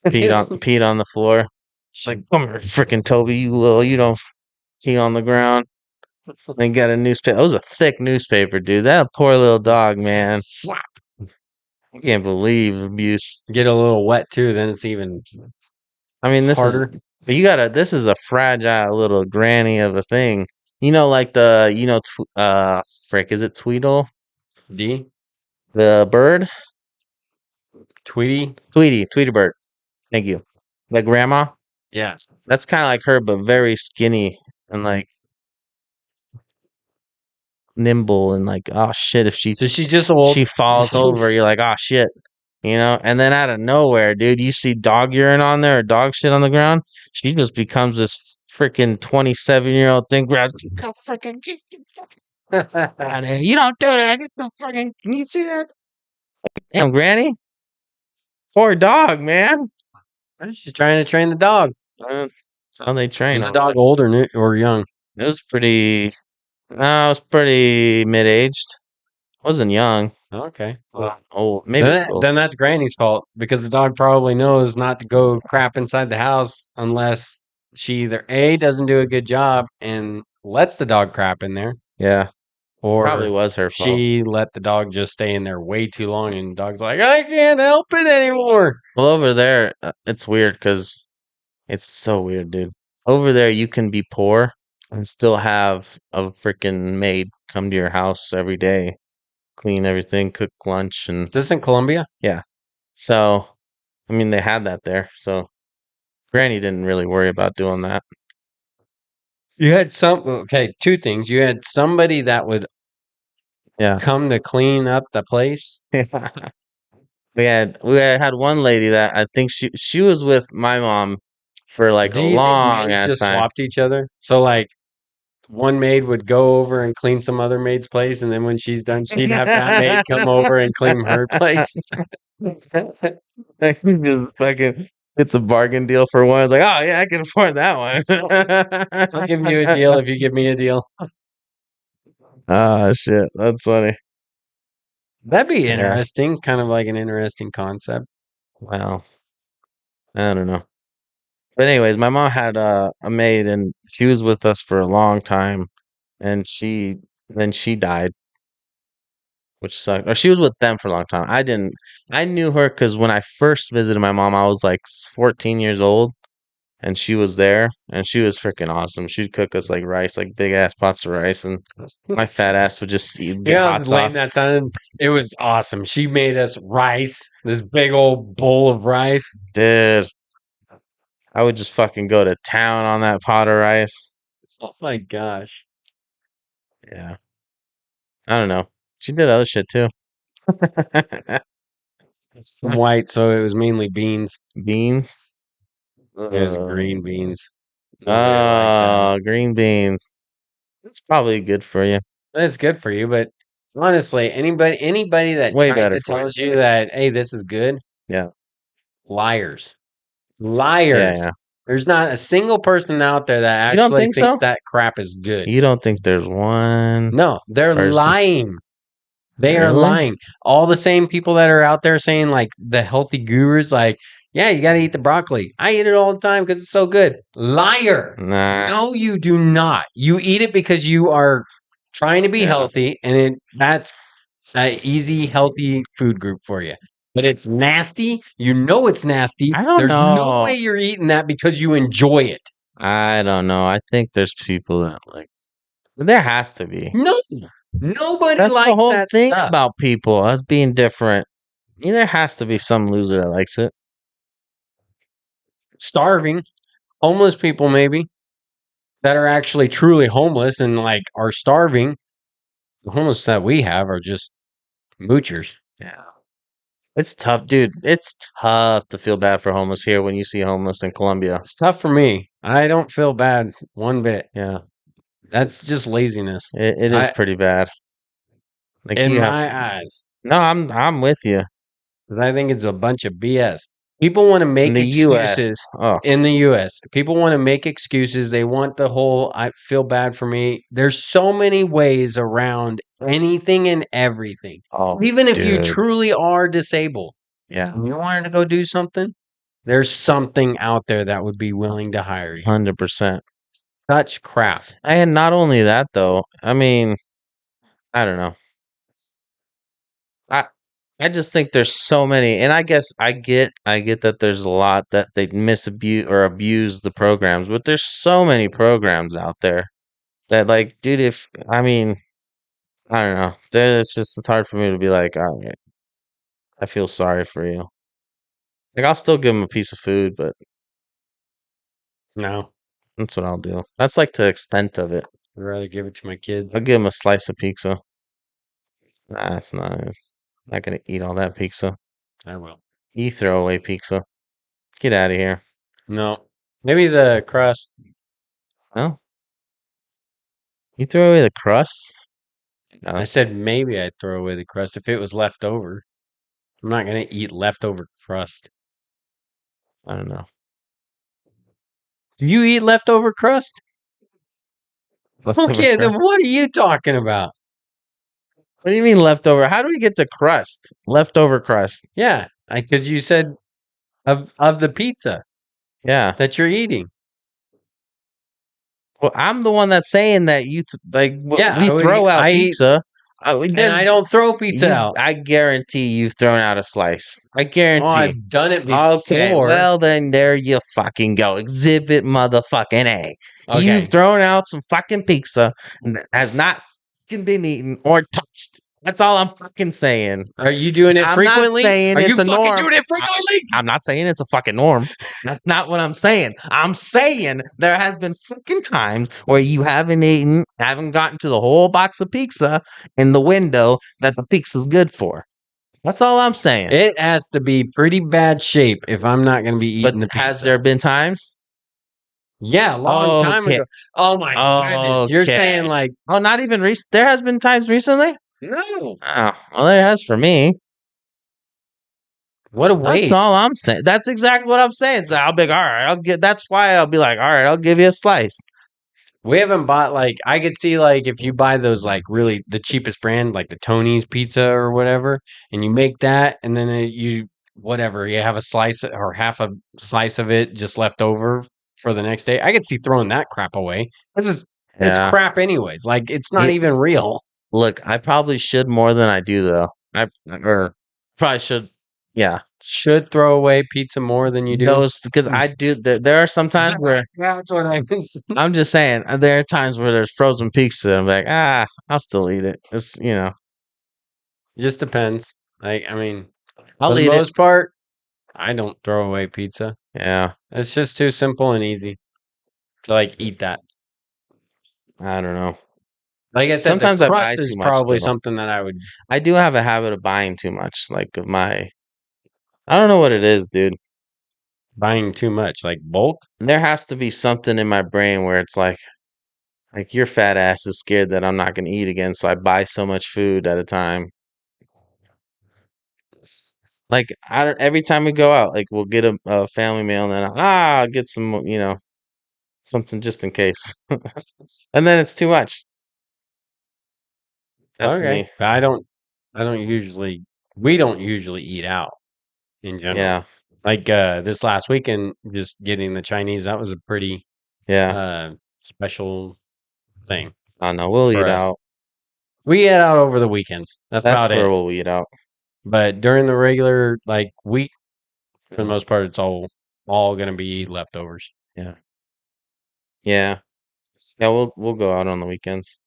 Peed on the floor. She's like, "Come here, freaking Toby, you don't pee on the ground." They got a newspaper. It was a thick newspaper, dude. That poor little dog, man. Flap. I can't believe abuse. Get a little wet too, then it's even I mean, harder. but you gotta. This is a fragile little granny of a thing. You know, like frick, is it Tweedle? D. The bird? Tweety. Tweety bird. Thank you. The grandma? Yeah. That's kind of like her, but very skinny and like nimble and like, oh shit, if So she's just old. she falls over, you're like, oh shit, you know. And then out of nowhere, dude, you see dog urine on there or dog shit on the ground. She just becomes this freaking 27-year-old thing. Grabs, "Go freaking get out of here! You don't do that! Get the freaking! Can you see that? Damn, Granny, poor dog, man. She's trying to train the dog. That's how they train Is the them. dog old or new or young? It was pretty. No, it was pretty mid-aged. Wasn't young. Okay. Old, maybe old. Then that's Granny's fault because the dog probably knows not to go crap inside the house unless she either A, doesn't do a good job and lets the dog crap in there, Yeah, or probably was her fault. she let the dog just stay in there way too long and the dog's like, I can't help it anymore. Well, over there, it's weird because it's so weird, dude. Over there, you can be poor and still have a freaking maid come to your house every day, clean everything, cook lunch, and Is this in Colombia? yeah. So, I mean, they had that there. So, Granny didn't really worry about doing that. You had two things. You had somebody that would Yeah. come to clean up the place. We had one lady that I think she was with my mom for like a Do you think long maids ass just time. swapped each other? So like one maid would go over and clean some other maid's place, and then when she's done, she'd have that maid come over and clean her place. Like, just fucking it's a bargain deal for one. It's like, oh yeah, I can afford that I'll give you a deal one. if you give me a deal. Ah, shit, that's funny. That'd be Yeah. interesting, kind of like an interesting concept. Well, I don't know. But anyways, my mom had a maid, and she was with us for a long time, and she died, which sucked. Or she was with them for a long time. I didn't. I knew her because when I first visited my mom, I was like 14 years old, and she was there, and she was freaking awesome. She'd cook us like rice, like big ass pots of rice, and my fat ass would just get Yeah, I hot was lame sauce. that sounded. It was awesome. She made us rice, this big old bowl of rice. Dude, I would just fucking go to town on that pot of rice. Oh my gosh. Yeah, I don't know. She did other shit too. I'm white, so it was mainly beans. Beans. It was green beans. Nobody liked that. Oh, green beans. That's probably good for you. That's good for you, but honestly, anybody that Way tries better to for you. tells you that, hey, this is good, Yeah. liars. Yeah, Liars. yeah. There's not a single person out there that You don't actually think thinks so? that crap is good. You don't think there's one No, they're person? lying. They are Really? lying. All the same people that are out there saying like the healthy gurus, like, yeah, you got to eat the broccoli. I eat it all the time because it's so good. Liar. Nah. No, you do not. You eat it because you are trying to be Yeah. healthy, and that's an easy, healthy food group for you. But it's nasty. You know it's nasty. I don't There's no way know. you're eating that because you enjoy it. I don't know. I think there's people that like there has to be. No, nobody That's the likes whole that thing stuff. about people, us being different. There has to be some loser that likes it. Starving, homeless people, maybe that are actually truly homeless and like are starving. The homeless that we have are just moochers. Yeah. It's tough, dude. It's tough to feel bad for homeless here when you see homeless in Colombia. It's tough for me. I don't feel bad one bit. Yeah. That's just laziness. It is I, pretty bad. Like in you have my eyes, No, I'm with you. 'cause I think it's a bunch of BS. People want to In make the US. excuses Oh, in the US. People want to make excuses. They want the whole I feel bad for me. There's so many ways around anything and everything. oh, Even if you dude. truly are disabled Yeah. and you wanted to go do something, there's something out there that would be willing to hire you. 100%. Such crap. And not only that though, I mean, I don't know. I I just think there's so many, and I guess I get that there's a lot that they misabuse or abuse the programs, but there's so many programs out there that like, dude, if I mean, I don't know. It's hard for me to be like, all right, I feel sorry for you. Like I'll still give them a piece of food, but No, that's what I'll do. That's like the extent of it. I'd rather give it to my kids. I'll give them a slice of pizza. Nah, that's not gonna eat all that pizza. I will. You throw away pizza. Get out of here. No. Maybe the crust. No, you throw away the crust. No, I said maybe I'd throw away the crust if it was left over. I'm not gonna eat leftover crust. I don't know. Do you eat leftover crust? Leftover Okay, then crust. what are you talking about? What do you mean leftover? How do we get to crust? Leftover crust. Yeah, because you said of the pizza Yeah. that you're eating. Well, I'm the one that's saying that Yeah, we throw out I eat, pizza. and I don't throw pizza out. I guarantee you've thrown out a slice. I Oh, guarantee. I've done it Okay, before. well then there you fucking go. Exhibit motherfucking A. You've Okay, thrown out some fucking pizza that has not fucking been eaten or touched. That's all I'm fucking saying. Are you doing it I'm not frequently? saying Are you it's a fucking norm. doing it frequently? I'm not saying it's a fucking norm. That's not what I'm saying. I'm saying there has been fucking times where you haven't gotten to the whole box of pizza in the window that the pizza's good for. That's all I'm saying. It has to be pretty bad shape if I'm not going to be But eating the has pizza. there been times? Yeah, a long time Okay. ago. Oh my goodness. You're Okay. saying like, Oh, not even recent. There has been times recently? no. Oh, well, there has for me. What a That's all waste. I'm saying. That's exactly what I'm saying. So I'll be like, all right, that's why I'll be like, all right, I'll give you a slice. We haven't bought like I could see like if you buy those like really the cheapest brand like the Tony's pizza or whatever, and you make that, and then you whatever you have a slice or half a slice of it just left over for the next day. I could see throwing that crap away. This is it's Yeah. crap anyways. Like it's not It, even real. look, I probably should more than I do though. I or probably should. Yeah. Should throw away pizza more than you do. Those because I do. There are some times where That's what I was. I'm just saying. There are times where there's frozen pizza. And I'm like, I'll still eat it. Just depends. Like I mean, for I'll the eat it. most part, I don't throw away pizza. Yeah. It's just too simple and easy to like eat that. I don't know. Like I said, the Sometimes I buy crust too is much probably though. something that I would I do have a habit of buying too much. Like of my, I don't know what it is, dude. buying too much, like bulk. There has to be something in my brain where it's like your fat ass is scared that I'm not gonna eat again, so I buy so much food at a time. Like I don't, every time we go out, like we'll get a family meal, and then I'll get some, something just in case, and then it's too much. That's Okay, me. but I don't usually. We don't usually eat out in general. Yeah, Like this last weekend, just getting the Chinese. That was a pretty yeah. uh special thing I know. We'll for eat us. out. We ate out over the weekends. That's That's about where it. we'll eat out. But during the regular like week, for the Mhm. most part, it's all gonna be leftovers. Yeah, yeah, yeah. We'll go out on the weekends.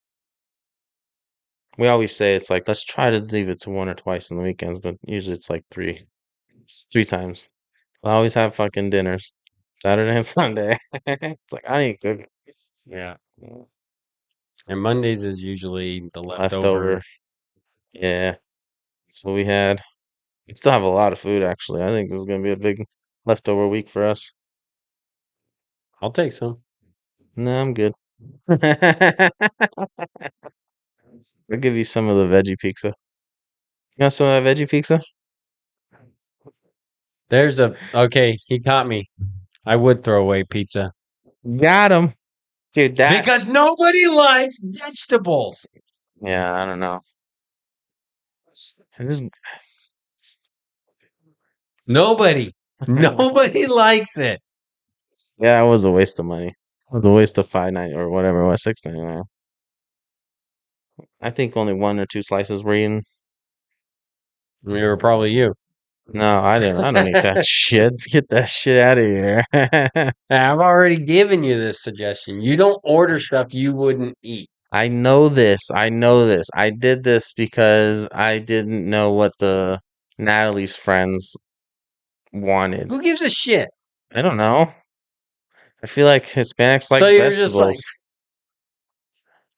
We always say it's like let's try to leave it to one or twice on the weekends, but usually it's like three times. I always have fucking dinners, Saturday and Sunday. It's like I ain't cooking. Yeah. And Mondays is usually the Leftover. leftover. Yeah, that's what we had. We still have a lot of food actually. I think this is gonna be a big leftover week for us. I'll take some. No, I'm good. I'll give you some of the veggie pizza. You want some of that veggie pizza? There's a okay, he caught me. I would throw away pizza Got him, dude. That because nobody likes vegetables. yeah, I don't know. This Nobody. Nobody likes it. yeah, it was a waste of money. It was a waste of 5.90 or whatever it was, 6.99. I think only one or two slices were eaten. We were probably you. No, I didn't. I don't eat that shit. Get that shit out of here. I've already given you this suggestion. You don't order stuff you wouldn't eat. I know this. I know this. I did this because I didn't know what the Natalie's friends wanted. Who gives a shit? I don't know. I feel like Hispanics like So you're just like, vegetables.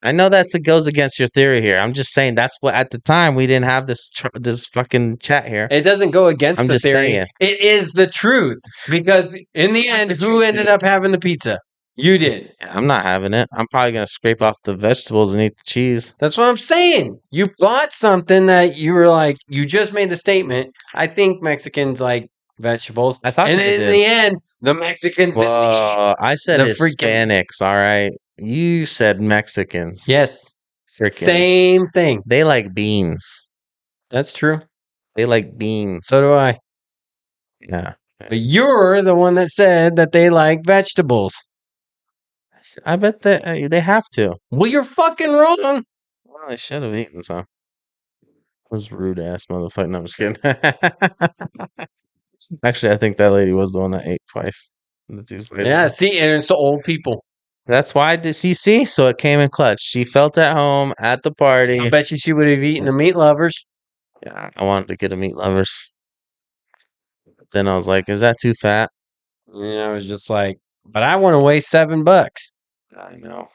I know it goes against your theory here. I'm just saying that's what at the time we didn't have this fucking chat here. it doesn't go against I'm the just theory. saying. It is the truth. Because in It's the not end, the who truth, ended dude. up having the pizza? You did. I'm not having it. I'm probably gonna scrape off the vegetables and eat the cheese. That's what I'm saying. You bought something that you were like, you just made the statement. I think Mexicans like vegetables. I thought And they in did. the end, the Mexicans didn't eat Well, I said the freaking. Hispanics, all right? You said Mexicans. Yes. Freaking. Same thing. They like beans. That's true. They like beans. So do I. Yeah. But you're the one that said that they like vegetables. I bet that they have to. Well, you're fucking wrong. Well, they should have eaten some. Those rude ass motherfucker. No, I'm just kidding. Actually, I think that lady was the one that ate twice. The two Yeah, slices. see, and it's the old people. That's why did she see? So it came in clutch. She felt at home at the I party. bet you she would have eaten the meat lovers. Yeah, I wanted to get a meat lovers. Then I was like, is that too fat? And I was just like, but I want to weigh $7 I know.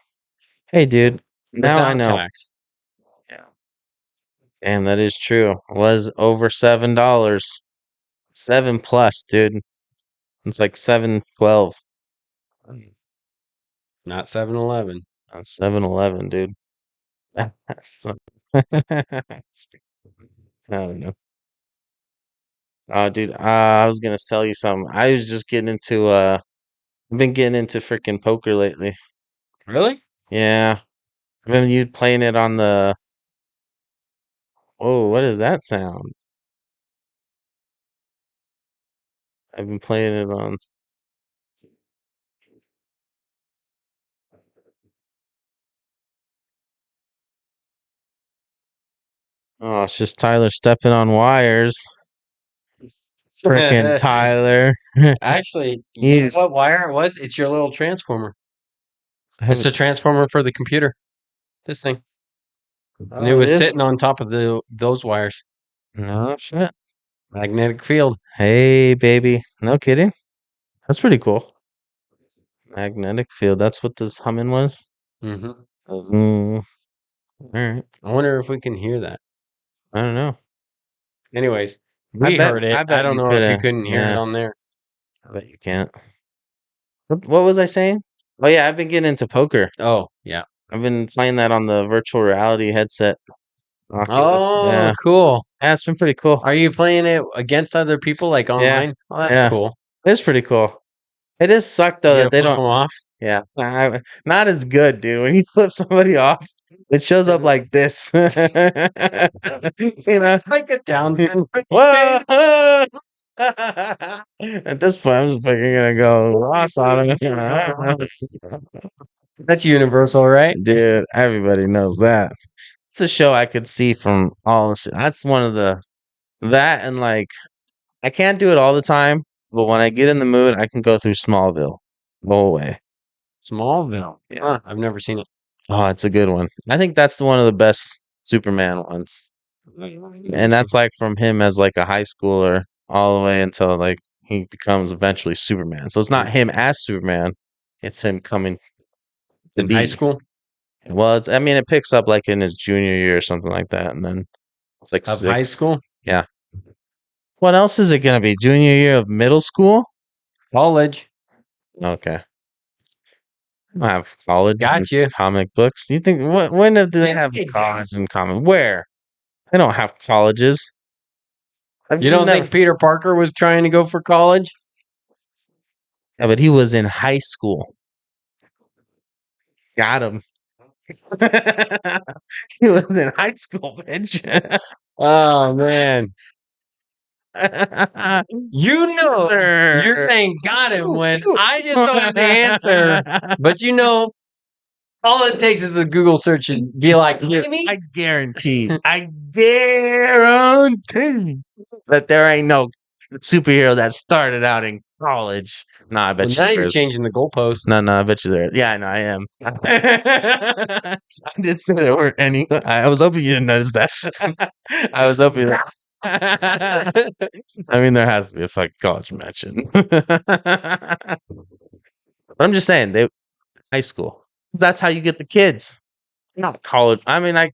Hey, dude. Now I without know. tax. Yeah. And that is true. It was over $7. 7 plus, dude. It's like 7.12 Not 7-Eleven. on 7-Eleven, dude. So- I don't know. Oh, dude, I was gonna tell you something. I was just getting into I've been getting into freaking poker lately. Really? Yeah. I've been you playing it on the oh, what is that sound? I've been playing it on oh, it's just Tyler stepping on wires. Frickin' Tyler. Actually, you know He's what wire it was? It's your little transformer. I It's haven't the transformer for the computer. This thing. And it oh, it was is? sitting on top of those wires. No shit. Magnetic field. Hey, baby. No kidding. That's pretty cool. Magnetic field. That's what this humming was. Hmm. All right. I wonder if we can hear that. I don't know. Anyways, we heard it. I I bet don't you know could if you have. couldn't hear it Yeah. on there. I bet you can't. What was I saying? Oh yeah, I've been getting into poker. Oh, yeah. I've been playing that on the virtual reality headset. Oculus. Oh, Yeah. cool. Yeah, it's been pretty cool. Are you playing it against other people, like Yeah. online? Oh, that's Yeah. cool. It's pretty cool. It is sucked You though get to that they flip don't. them off. Yeah, not as good, dude. When you flip somebody off, it shows up like this. You know, It's like a Down syndrome whoa. game. At this point, I'm just fucking gonna go lost on it. That's universal, right? Dude, everybody knows that. It's a show I could see from all this. That's one of the that and like I can't do it all the time, but when I get in the mood, I can go through Smallville the whole way. Smallville. Yeah. Huh, I've never seen it. Oh, it's a good one. I think that's one of the best Superman ones. And that's like from him as like a high schooler all the way until like he becomes eventually Superman. So it's not him as Superman, it's him coming to In high be. school Well, it's I mean it picks up like in his junior year or something like that and then it's like of high 6. school, Yeah. What else is it going to be? Junior year of middle school? college. Okay. I don't have college and Got you. comic books. You think when do they have college and comic? Where? They don't have colleges. I've You don't never. think Peter Parker was trying to go for college? Yeah, but he was in high school. Got him. He was in high school, bitch. Oh man. You know, you're Sir. saying got him when I just don't have the answer. But you know, all it takes is a Google search and be like, maybe. I guarantee that there ain't no superhero that started out in college. Nah, I Well, bet you now there you're is. changing the goalpost. No, I bet you there. Yeah, I know, I am. I did say there weren't any. I was hoping you didn't notice that. I was hoping. I mean, there has to be a fucking college mention. But I'm just saying, they high school. That's how you get the kids. Not college. I mean, I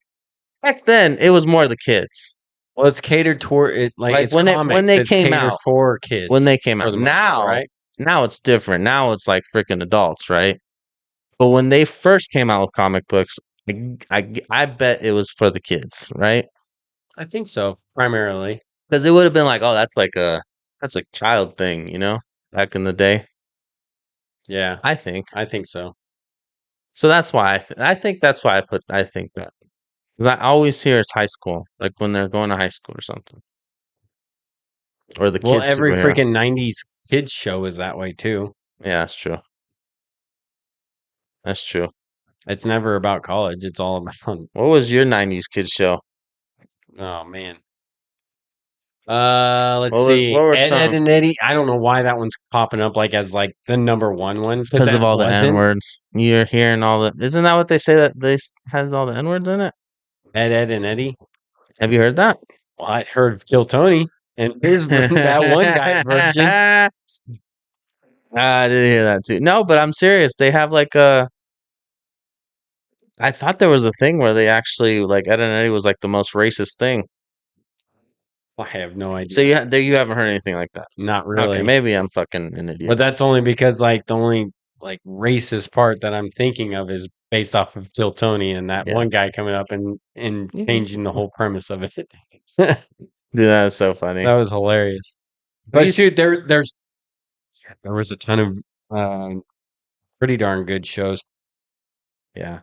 back then it was more the kids. Well, it's catered toward it. Like Like it's comics. It's came catered out, for when kids they came for out. the most part, Now, right? now it's different. Now it's like freaking adults, right? But when they first came out with comic books, I bet it was for the kids, right? I think so, primarily. Because it would have been like, oh, that's a child thing, back in the day. Yeah, I think I think so. so. That's why I think that's why I think that because I always hear it's high school, like when they're going to high school or something, or the Well, kids every superhero. freaking 90s kids show is that way too. Yeah, that's true. That's true. It's never about college. It's all about, What was your '90s kids show? oh man. Let's What see. were Ed, Ed, some? and Eddie. I don't know why that one's popping up like as like the number one because Because of that all the N wasn't words. You're hearing all the. Isn't that what they say that this has all the N words in it? Ed, Ed, and Eddie. Have you heard that? Well, I heard of Kill Tony and his that one guy's version. I didn't hear that too. No, but I'm serious. They have like a. I thought there was a thing where they actually like Ed and Eddie was like the most racist thing. I have no So idea. you haven't heard anything like that. Not Okay, really. maybe I'm fucking an idiot. But that's only because like the only like racist part that I'm thinking of is based off of Kill Tony and that Yeah, one guy coming up and changing the whole premise of it. dude, that is so funny. That was hilarious. We But used, dude, there was a ton of pretty darn good shows. yeah,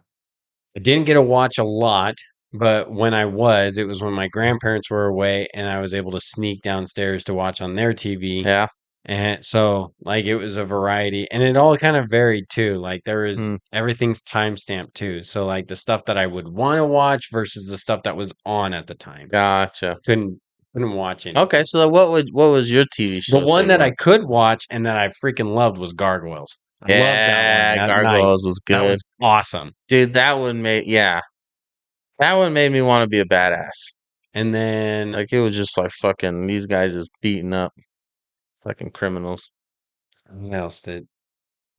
I didn't get to watch a lot, but when I was, it was when my grandparents were away and I was able to sneak downstairs to watch on their TV. yeah. And so, like, it was a variety, and it all kind of varied too. Like, there is Hmm, everything's timestamped too. So, like, the stuff that I would want to watch versus the stuff that was on at the time, gotcha. couldn't watch any. Okay, so what was your TV The shows that one you that I watched? could watch and that I freaking loved was Gargoyles. I loved that one Yeah, at night. Gargoyles was That good, was awesome. dude. That one made me want to be a badass. And then Like it was just like fucking these guys is beating up fucking criminals. what else did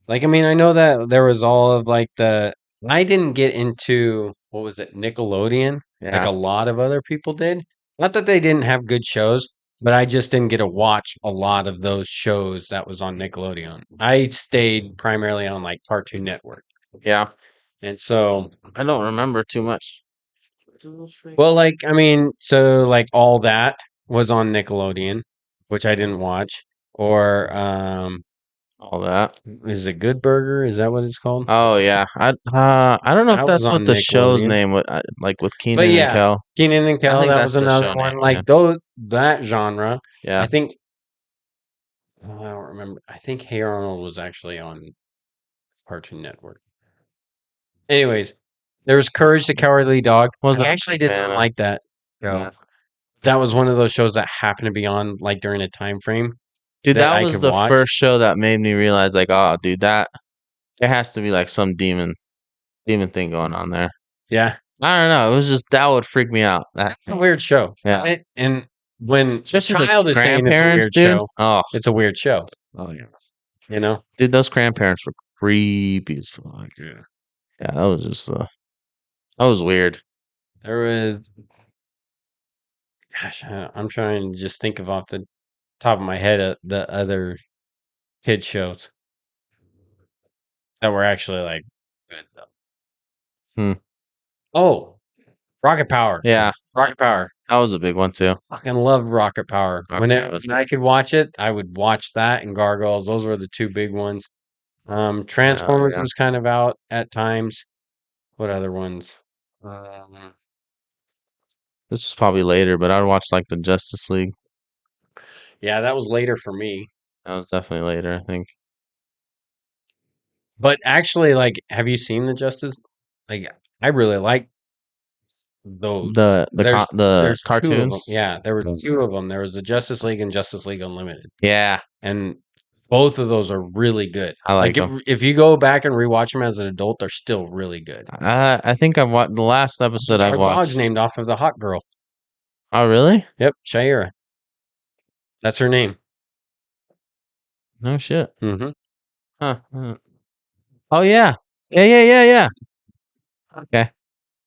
like? I mean, I know that there was all of like the. I didn't get into what was it, Nickelodeon, like a Yeah, lot of other people did. Not that they didn't have good shows, but I just didn't get to watch a lot of those shows that was on Nickelodeon. I stayed primarily on like Cartoon Network, yeah. and so I don't remember too much. well, like I mean, so like all that was on Nickelodeon, which I didn't watch, or All that. is it Good Burger? Is that what it's called? Oh yeah, I don't know if That was that's what on the show's Nickelodeon. name was, like with But Keenan and yeah, Kel. Kenan and I Kel, think that was that's the another show name. one. Yeah, Like those that genre. I yeah. think oh, I don't remember. I think Hey Arnold was actually on Cartoon Network. Anyways, there was Courage the Cowardly Dog. Wasn't I a actually big didn't fan of. like that Yeah. show. That was one of those shows that happened to be on like during a time frame Dude, that that I was could the watch. first show that made me realize, like, oh, dude, that there has to be like some demon thing going on there. Yeah, I don't know. It was just that would freak me out. That, it's a weird show. yeah, And when a especially the child is saying it's a grandparents, weird dude. show, Oh, it's a weird show. oh yeah, You know? dude, those grandparents were creepy as fuck. Yeah. Yeah, that was just that was weird. There was gosh, I'm trying to just think of off the top of my head the other kid shows that were actually like good though. Hmm. Oh, Rocket Power. Yeah, Rocket Power. that was a big one too. Fucking love Rocket Power. When Okay, let's when I could watch it, I would watch that and Gargoyles. Those were the two big ones. Transformers yeah. was kind of out at times. What other ones? Um, This was probably later, but I'd watch like the Justice League. yeah, that was later for me. That was definitely later, I think. But actually, like, have you seen the Justice? Like, I really like those. The There's two of them. cartoons. Yeah, there were two of them. There was the Justice League and Justice League Unlimited, Yeah, and both of those are really good. I like Like them. if you go back and rewatch them as an adult, they're still really good. I think I've watched the last episode I Our dog's watched. named off of the hot girl. Oh, really? Yep, Shaira. That's her name. No shit. Hmm. Huh. Oh yeah. Yeah. Okay.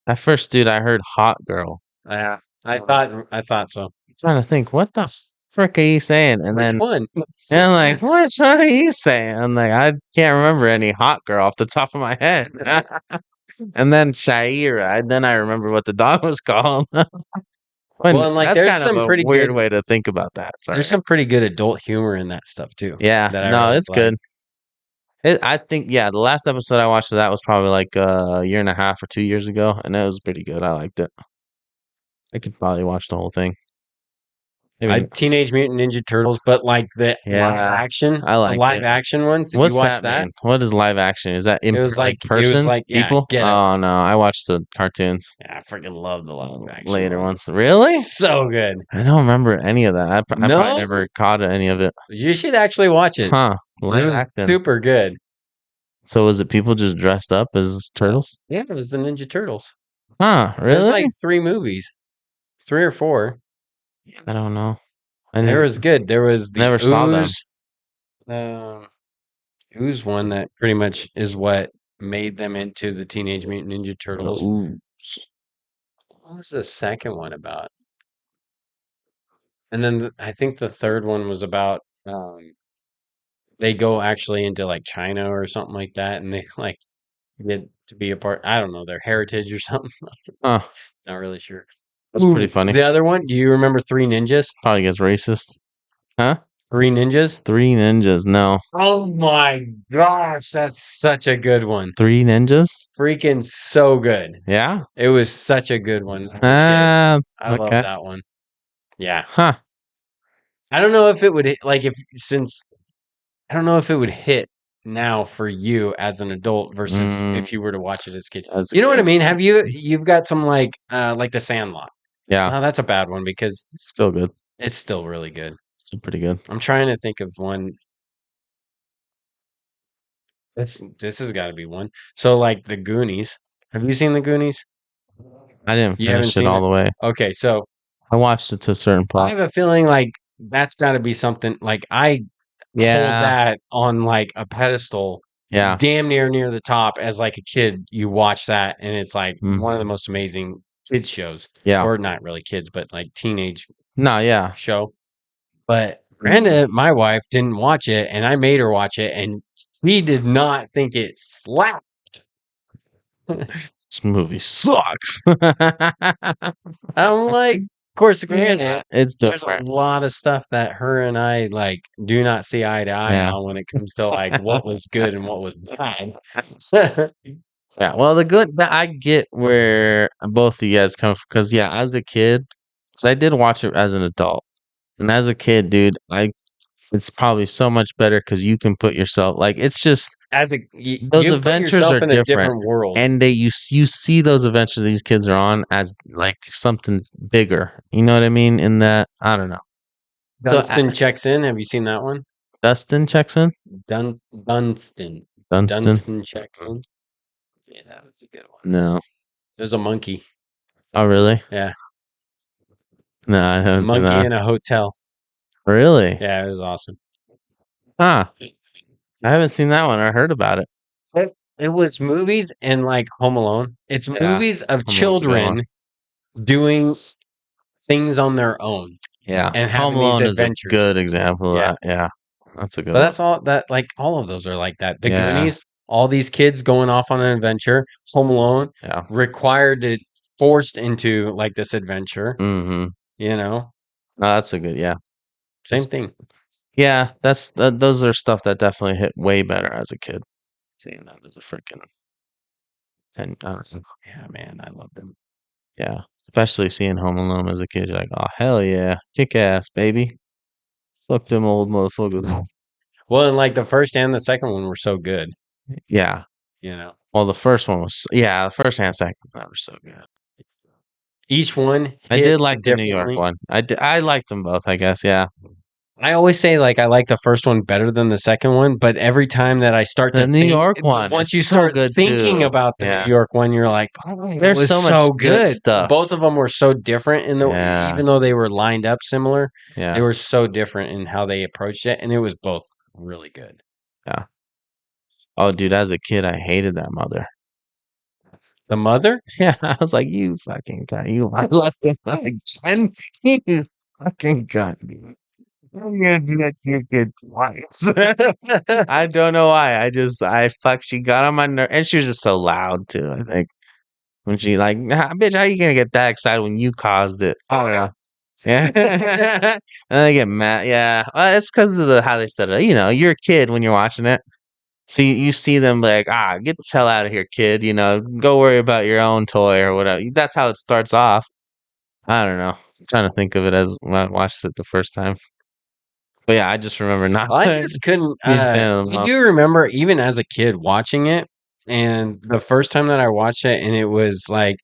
At first, dude, I heard hot girl. Yeah, I thought so. I'm trying to think, what the frick are you saying? Which one? And I'm like, what are you saying? I'm like, I can't remember any hot girl off the top of my head. And then Shaira, and then I remember what the dog was called. Well, When and like that's kind of a weird way to think about that. Sorry. there's some pretty good adult humor in that stuff too Yeah, that I no, really it's like. good. I think yeah, the last episode I watched of that was probably like a year and a half or 2 years ago, and it was pretty good. I liked it. I could probably watch the whole thing. Maybe. Teenage Mutant Ninja Turtles, but like Yeah, I the liked live it. action ones. Did you What's watch that that? mean? What is live action? Is that in like It was person like yeah, people? get up. Oh no, I watched the cartoons. Yeah, I freaking love the live action Later one. ones. Really? So good. I don't remember any of that. I probably No, never caught any of it. you should actually watch it. Huh? It Live was action. super good. So was it people just dressed up as turtles? Yeah, it was the Ninja Turtles. Huh? There's Really? like three movies, three or four. I don't know. I There didn't, was good. There was the never saw them. Ooze. Um, Ooze one that pretty much is what made them into the Teenage Mutant Ninja Turtles. Ooh. What was the second one about? And then I think the third one was about they go actually into like China or something like that, and they like get to be a part. I don't know their heritage or something. Huh? Not really sure. That's pretty Ooh, funny. the other one. Do you remember Three Ninjas? Probably gets racist. Huh? Three Ninjas. Three ninjas. No. Oh my gosh, that's such a good one. Three ninjas? Freaking so good. Yeah. It was such a good one as a kid. Ah. I love Okay. that one. Yeah. Huh. I don't know if it would like if since I don't know if it would hit now for you as an adult versus Mm, if you were to watch it as a kid. as a You know what I kid. mean? You've got some like The Sandlot. Yeah. Oh, that's a bad one because Still good. it's still really good. Still pretty good. I'm trying to think of one. This has got to be one. So like The Goonies. Have you seen The Goonies? I didn't You haven't finish it seen all it? the way. Okay, so I watched it to a certain I part. have a feeling like that's got to be something like I hold Yeah. that on like a pedestal Yeah. damn near the top as like a kid you watch that and it's like one of the Mhm. most amazing kids shows Yeah. or not really kids but like teenage No, yeah. show but Brenda my wife didn't watch it and I made her watch it and she did not think it slapped. This movie sucks. I'm like of course granted It's there's a different. lot of stuff that her and I like do not see eye to eye Yeah. on when it comes to like what was good and what was bad. Yeah. Well, I get where both of you guys come from because yeah, as a kid, because I did watch it as an adult, and as a kid, dude, it's probably so much better because you can put yourself like it's just As a those you put adventures yourself are in a different, different world. and you see those adventures these kids are on as like something bigger. You know what I mean? In that, I don't know. So Dunstan checks in. Have you seen that one? Dustin checks in. Dunstan. Dunstan. Dunstan checks in. Yeah, that was a good one. No. There's a monkey. Oh, really? Yeah, No, I haven't seen monkey that. in a hotel. Really? Yeah, it was awesome. Huh. I haven't seen that one or heard about it. It was movies and like Home Alone. It's Yeah. movies of Home Alone's a good one. children doing things on their own Yeah. and Home having these Alone is a adventures. good example of Yeah. that. Yeah. That's a good But one. that's all that like all of those are like that. The Yeah. Goonies, all these kids going off on an adventure. Home Alone, Yeah. required to forced into like this adventure, Mm-hmm. you know? No, that's a good, yeah. Same thing. Yeah, those are stuff that definitely hit way better as a kid. Seeing that as a freaking 10, Yeah, man, I love them. yeah. Especially seeing Home Alone as a kid, you're like, oh hell yeah, kick ass, baby. Fuck them old motherfuckers. Well, and like the first and the second one were so good, Yeah. you know. Well, the first one was yeah, the first and second that were so good. Each one I did hit like the New York differently. one. I liked them both, I guess. Yeah. I always say like I like the first one better than the second one, but every time that I start The to New think, York one is once you so start good thinking too. about the New Yeah. York one, you're like, oh, it There's was so much so good good. stuff. Both of them were so different in the, Yeah. even though they were lined up similar, they Yeah. were so different in how they approached it, and it was both really good. Yeah. Oh, dude, as a kid, I hated that mother. The mother, Yeah, I was like, you fucking got you. I left him again. You fucking got me. I'm gonna do that to your kid twice. I don't know why. She got on my nerve, and she was just so loud too. I think when she like, bitch, how you gonna get that excited when you caused it? Oh yeah, yeah. And they get mad. Yeah, it's because of the how they said it. You know, you're a kid when you're watching it. See, you see them like, get the hell out of here, kid. You know, go worry about your own toy or whatever. That's how it starts off. I don't know. trying to think of it as when I watched it the first time. But yeah, I just remember not I just couldn't, being a fan of the I mom. do remember even as a kid watching it, and the first time that I watched it, and it was, like,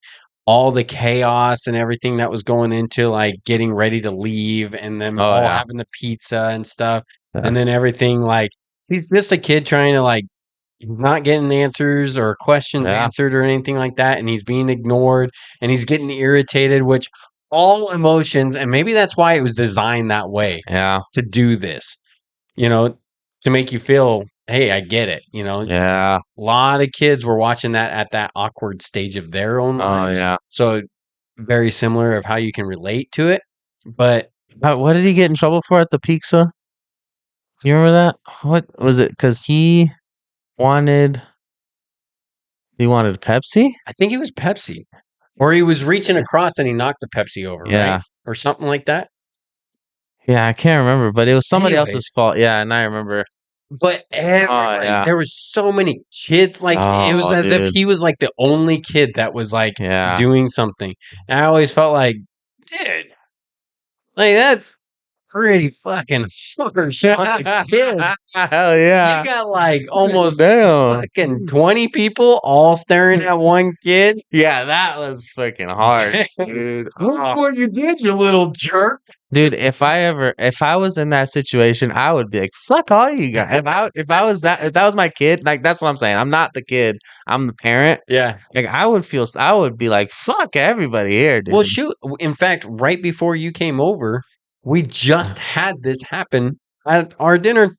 all the chaos and everything that was going into, like, getting ready to leave and them Oh all yeah, having the pizza and stuff, yeah, and then everything, like he's just a kid trying to, like not getting answers or questions yeah, answered or anything like that, and he's being ignored, and he's getting irritated, which all emotions and maybe that's why it was designed that way yeah, to do this. You know, to make you feel, "Hey, I get it," you know? yeah. A lot of kids were watching that at that awkward stage of their own Oh lives, yeah. so very similar of how you can relate to it, but What did he get in trouble for at the pizza? You remember that? What was it? Because wanted he wanted Pepsi. I think it was Pepsi, or he was reaching across and he knocked the Pepsi over, right? Yeah, Or something like that? yeah. I can't remember, but it was somebody else's Anyways, fault. Yeah, and I remember. but Oh everybody yeah. there was so many kids, like, it was Oh as if dude. he was, like, the only kid that was, like, Yeah. doing something, and I always felt like, "Dude, like, that's pretty fucking harsh on a kid." Hell You yeah. got, like, almost Damn. fucking 20 people all staring at one kid. Yeah, that was freaking harsh, Dang, dude. look Oh. what you did, you little jerk. Dude, if I was in that situation, I would be like, "Fuck all you guys." If that was my kid, like that's what I'm saying. I'm not the kid. I'm the parent. Yeah. Like I would be like, "Fuck everybody here, dude." Well, shoot, in fact, right before you came over, we just had this happen at our dinner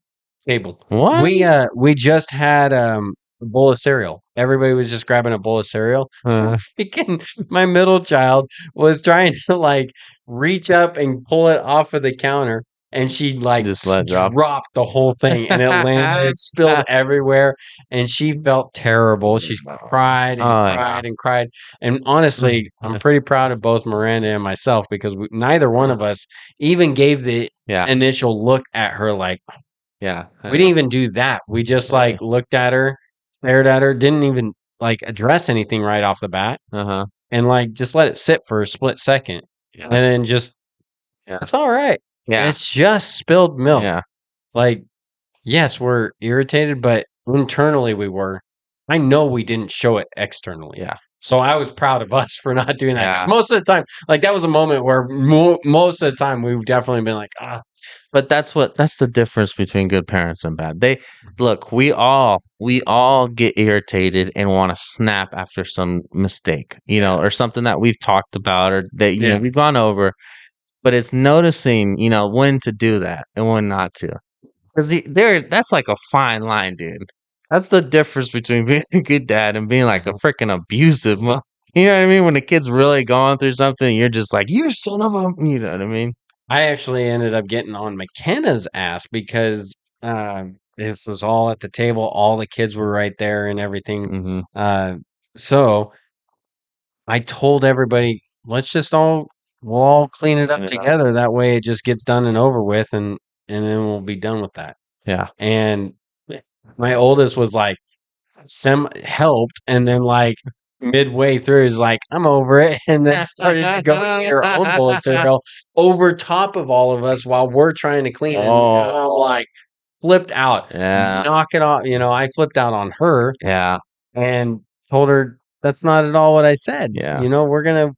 table. What? We just had, a bowl of cereal. Everybody was just grabbing a bowl of cereal. Uh, Freaking my middle child was trying to, like, reach up and pull it off of the counter, and she, like, just let it drop. dropped the whole thing, and it landed, spilled everywhere, and she felt terrible. She cried and Oh yeah. cried and cried, and honestly, I'm pretty proud of both Miranda and myself because neither one of us even gave the Yeah, initial look at her like, yeah, I we didn't know. even do that. We just, Yeah. like, looked at her, stared at her, didn't even, like, address anything right off the bat, Uh-huh. and, like, just let it sit for a split second, and Yeah, then just, yeah, "It's alright. yeah, It's just spilled milk." yeah, Like, yes, we're irritated, but internally we were. I know we didn't show it externally. yeah, So I was proud of us for not doing that because yeah. most of the time, like, that was a moment where most of the time we've definitely been like, "Ah." But that's the difference between good parents and bad. They look, we all get irritated and want to snap after some mistake, Yeah. or something that we've talked about or that Yeah. we've gone over, but it's noticing, when to do that and when not to. Cuz there that's like a fine line, dude. That's the difference between being a good dad and being like a freaking abusive you know what I mean? When the kid's really going through something, you're just like, "You son of a," you know what I mean? I actually ended up getting on McKenna's ass because, this was all at the table, all the kids were right there and everything, Mhm. uh, so I told everybody, "Let's just we'll all clean it up Clean it up. together, that way it just gets done and over with, and then we'll be done with that." Yeah. And my oldest was like, helped, and then, like, midway through, is like, "I'm over it," and then started to go and get her own bowl of cereal over top of all of us while we're trying to clean, and I'm, Oh, like, flipped out. yeah, Knock it off, I flipped out on her yeah, and told her, "That's not at all what I said, yeah, we're gonna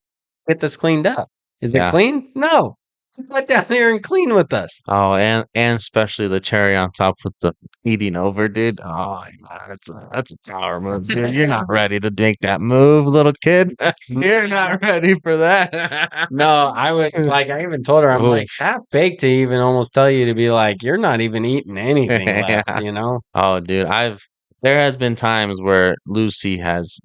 get this cleaned up. Is it yeah. clean? No. So get down here and clean with us." Oh, and especially the cherry on top with the eating over, dude. Oh, yeah, that's a power move, dude. You're not ready to make that move, little kid. You're not ready for that. No, I would like, I even told her, I'm Oof. like, half baked to even almost tell you to be like, "You're not even eating anything left," Yeah. you know? Oh, dude, there has been times where Lucy has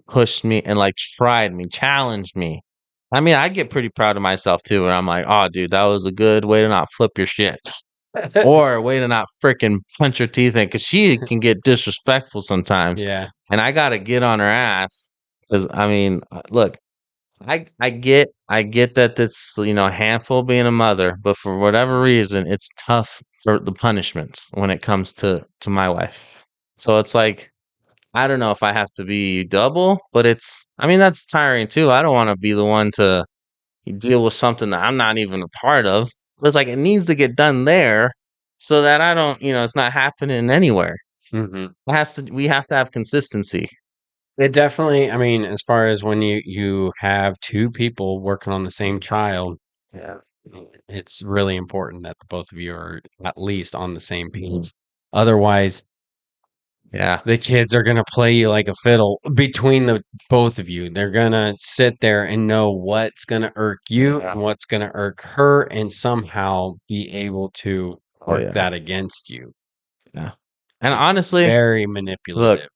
pushed me and, like, tried me, challenged me. I mean, I get pretty proud of myself too, where I'm like, "Oh, dude, that was a good way to not flip your shit." Or a way to not freaking punch her teeth in, because she can get disrespectful sometimes, Yeah. and I gotta get on her ass. Because I mean, look, I get that it's, a handful being a mother, but for whatever reason, it's tough for the punishments when it comes to my wife. So it's like, I don't know if I have to be double, but I mean, that's tiring too. I don't wanna be the one to, you deal with something that I'm not even a part of. But it's like it needs to get done there so that I don't, it's not happening anywhere. Mhm. We have to have consistency. It definitely, I mean, as far as when you have two people working on the same child, Yeah. it's really important that the both of you are at least on the same page. Otherwise, Yeah. the kids are gonna play you like a fiddle between the both of you. They're gonna sit there and know what's gonna irk you Yeah. and what's gonna irk her, and somehow be able to Oh work yeah. that against you. Yeah. And It's honestly, very look, manipulative.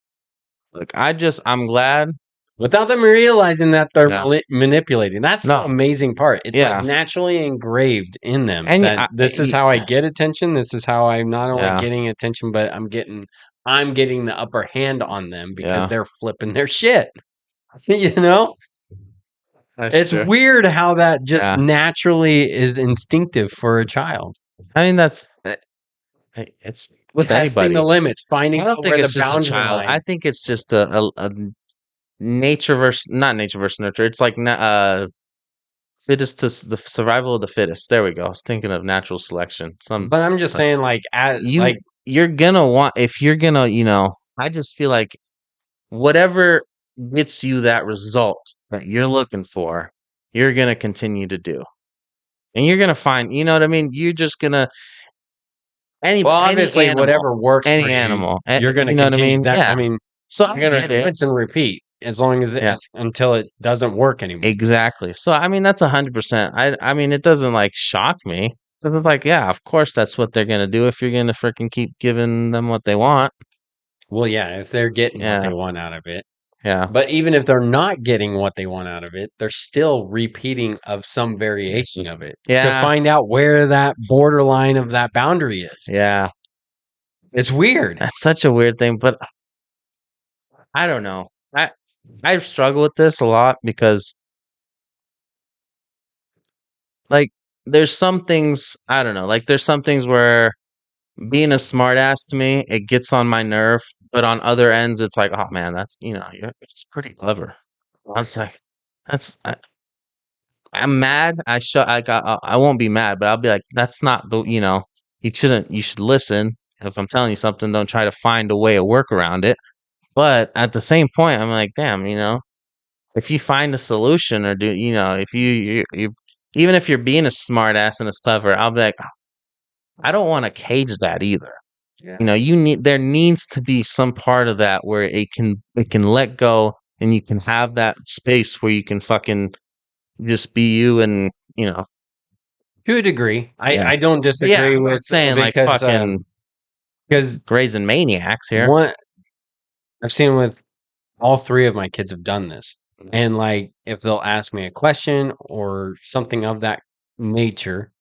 I'm glad. Without them realizing that they're Yeah. manipulating. That's the No. amazing part. It's like Yeah. naturally engraved in them And that this is how I get attention. This is how I'm not only yeah. getting attention, but I'm getting the upper hand on them because Yeah. they're flipping their shit. You know? That's It's true. weird how that just Yeah. naturally is instinctive for a child. I mean, it's with Testing the anybody. limits, I finding don't out think where the it's just a boundary child. I line. think it's just a nature versus not nature versus nurture. It's like fittest to the survival of the fittest. There we go. I was thinking of natural selection. But I'm just But saying, like, you you're gonna want if you're gonna I just feel like whatever gets you that result that you're looking for, you're gonna continue to do, and you're gonna find. You know what I mean? You're just gonna well, any obviously, animal, whatever works for any you, animal. you're going to You know what I continue mean? that. I Yeah. mean, So I you're going get to it. rinse and repeat as long as Yeah. it's until it doesn't work anymore. Exactly. So I mean that's 100%. I mean it doesn't like shock me. So it's like, yeah, of course that's what they're gonna do if you're gonna freaking keep giving them what they want. Well, yeah, if they're getting what Yeah, they want out of it. yeah. But even if they're not getting what they want out of it, they're still repeating of some variation of it to Yeah, find out where that borderline of that boundary is. yeah. It's weird. That's such a weird thing, but I don't know. I struggle with this a lot because like there's some things I don't know, like there's some things where being a smartass to me, it gets on my nerve, but on other ends it's like, oh man, that's it's pretty clever. I was like, that's I'm mad. I won't be mad, but I'll be like, that's not you should listen. If I'm telling you something, don't try to find a way to work around it. But at the same point, I'm like, damn, if you find a solution or if you even if you're being a smart ass and it's clever, I'll be like, I don't want to cage that either. Yeah. There needs to be some part of that where it can let go and you can have that space where you can fucking just be you and To a degree. yeah. I don't Yeah, disagree I'm with not saying like fucking because grazing maniacs here. one I've seen with all three of my kids have done this. Mhm. And like if they'll ask me a question or something of that nature,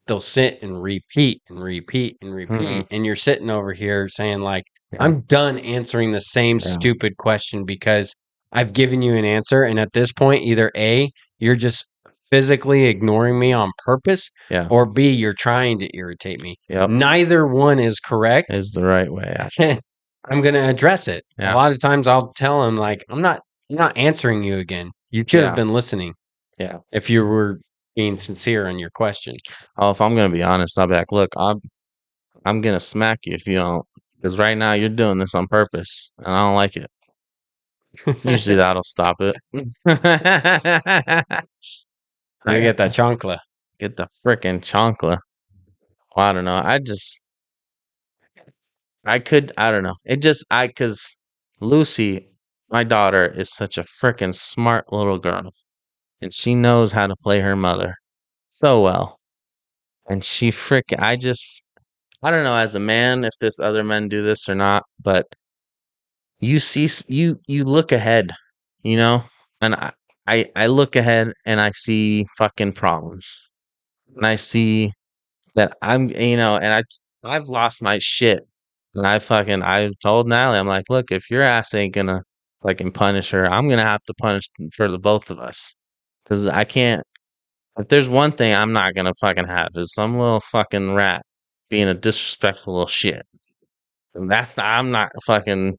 they'll sit and repeat and repeat and Mhm. repeat. And you're sitting over here saying, like, Yeah, I'm done answering the same yeah, stupid question because I've given you an answer. And at this point, either A, you're just physically ignoring me on purpose, yeah, or B, you're trying to irritate me. yep, Neither one is correct. is the right way. I'm gonna address it. A Yeah, lot of times I'll tell him like, I'm not answering you again. You should have yeah, been listening yeah. if you were being sincere in your question. Oh, if I'm gonna be honest, I'll be like, look, I'm gonna smack you if you don't, because right now you're doing this on purpose, and I don't like it. Usually that'll stop it. You I get that chancla. get the frickin' chancla. Well, I don't know. I don't know. Cause Lucy, my daughter, is such a frickin' smart little girl, and she knows how to play her mother so well. And I don't know as a man if this other men do this or not, but you look ahead, you know, and I look ahead and I see fucking problems, and I see that I've lost my shit. And I've told Natalie, I'm like, look, if your ass ain't gonna fucking punish her, I'm gonna have to punish for the both of us. Cause I can't, if there's one thing I'm not gonna fucking have is some little fucking rat being a disrespectful little shit. And I'm not fucking,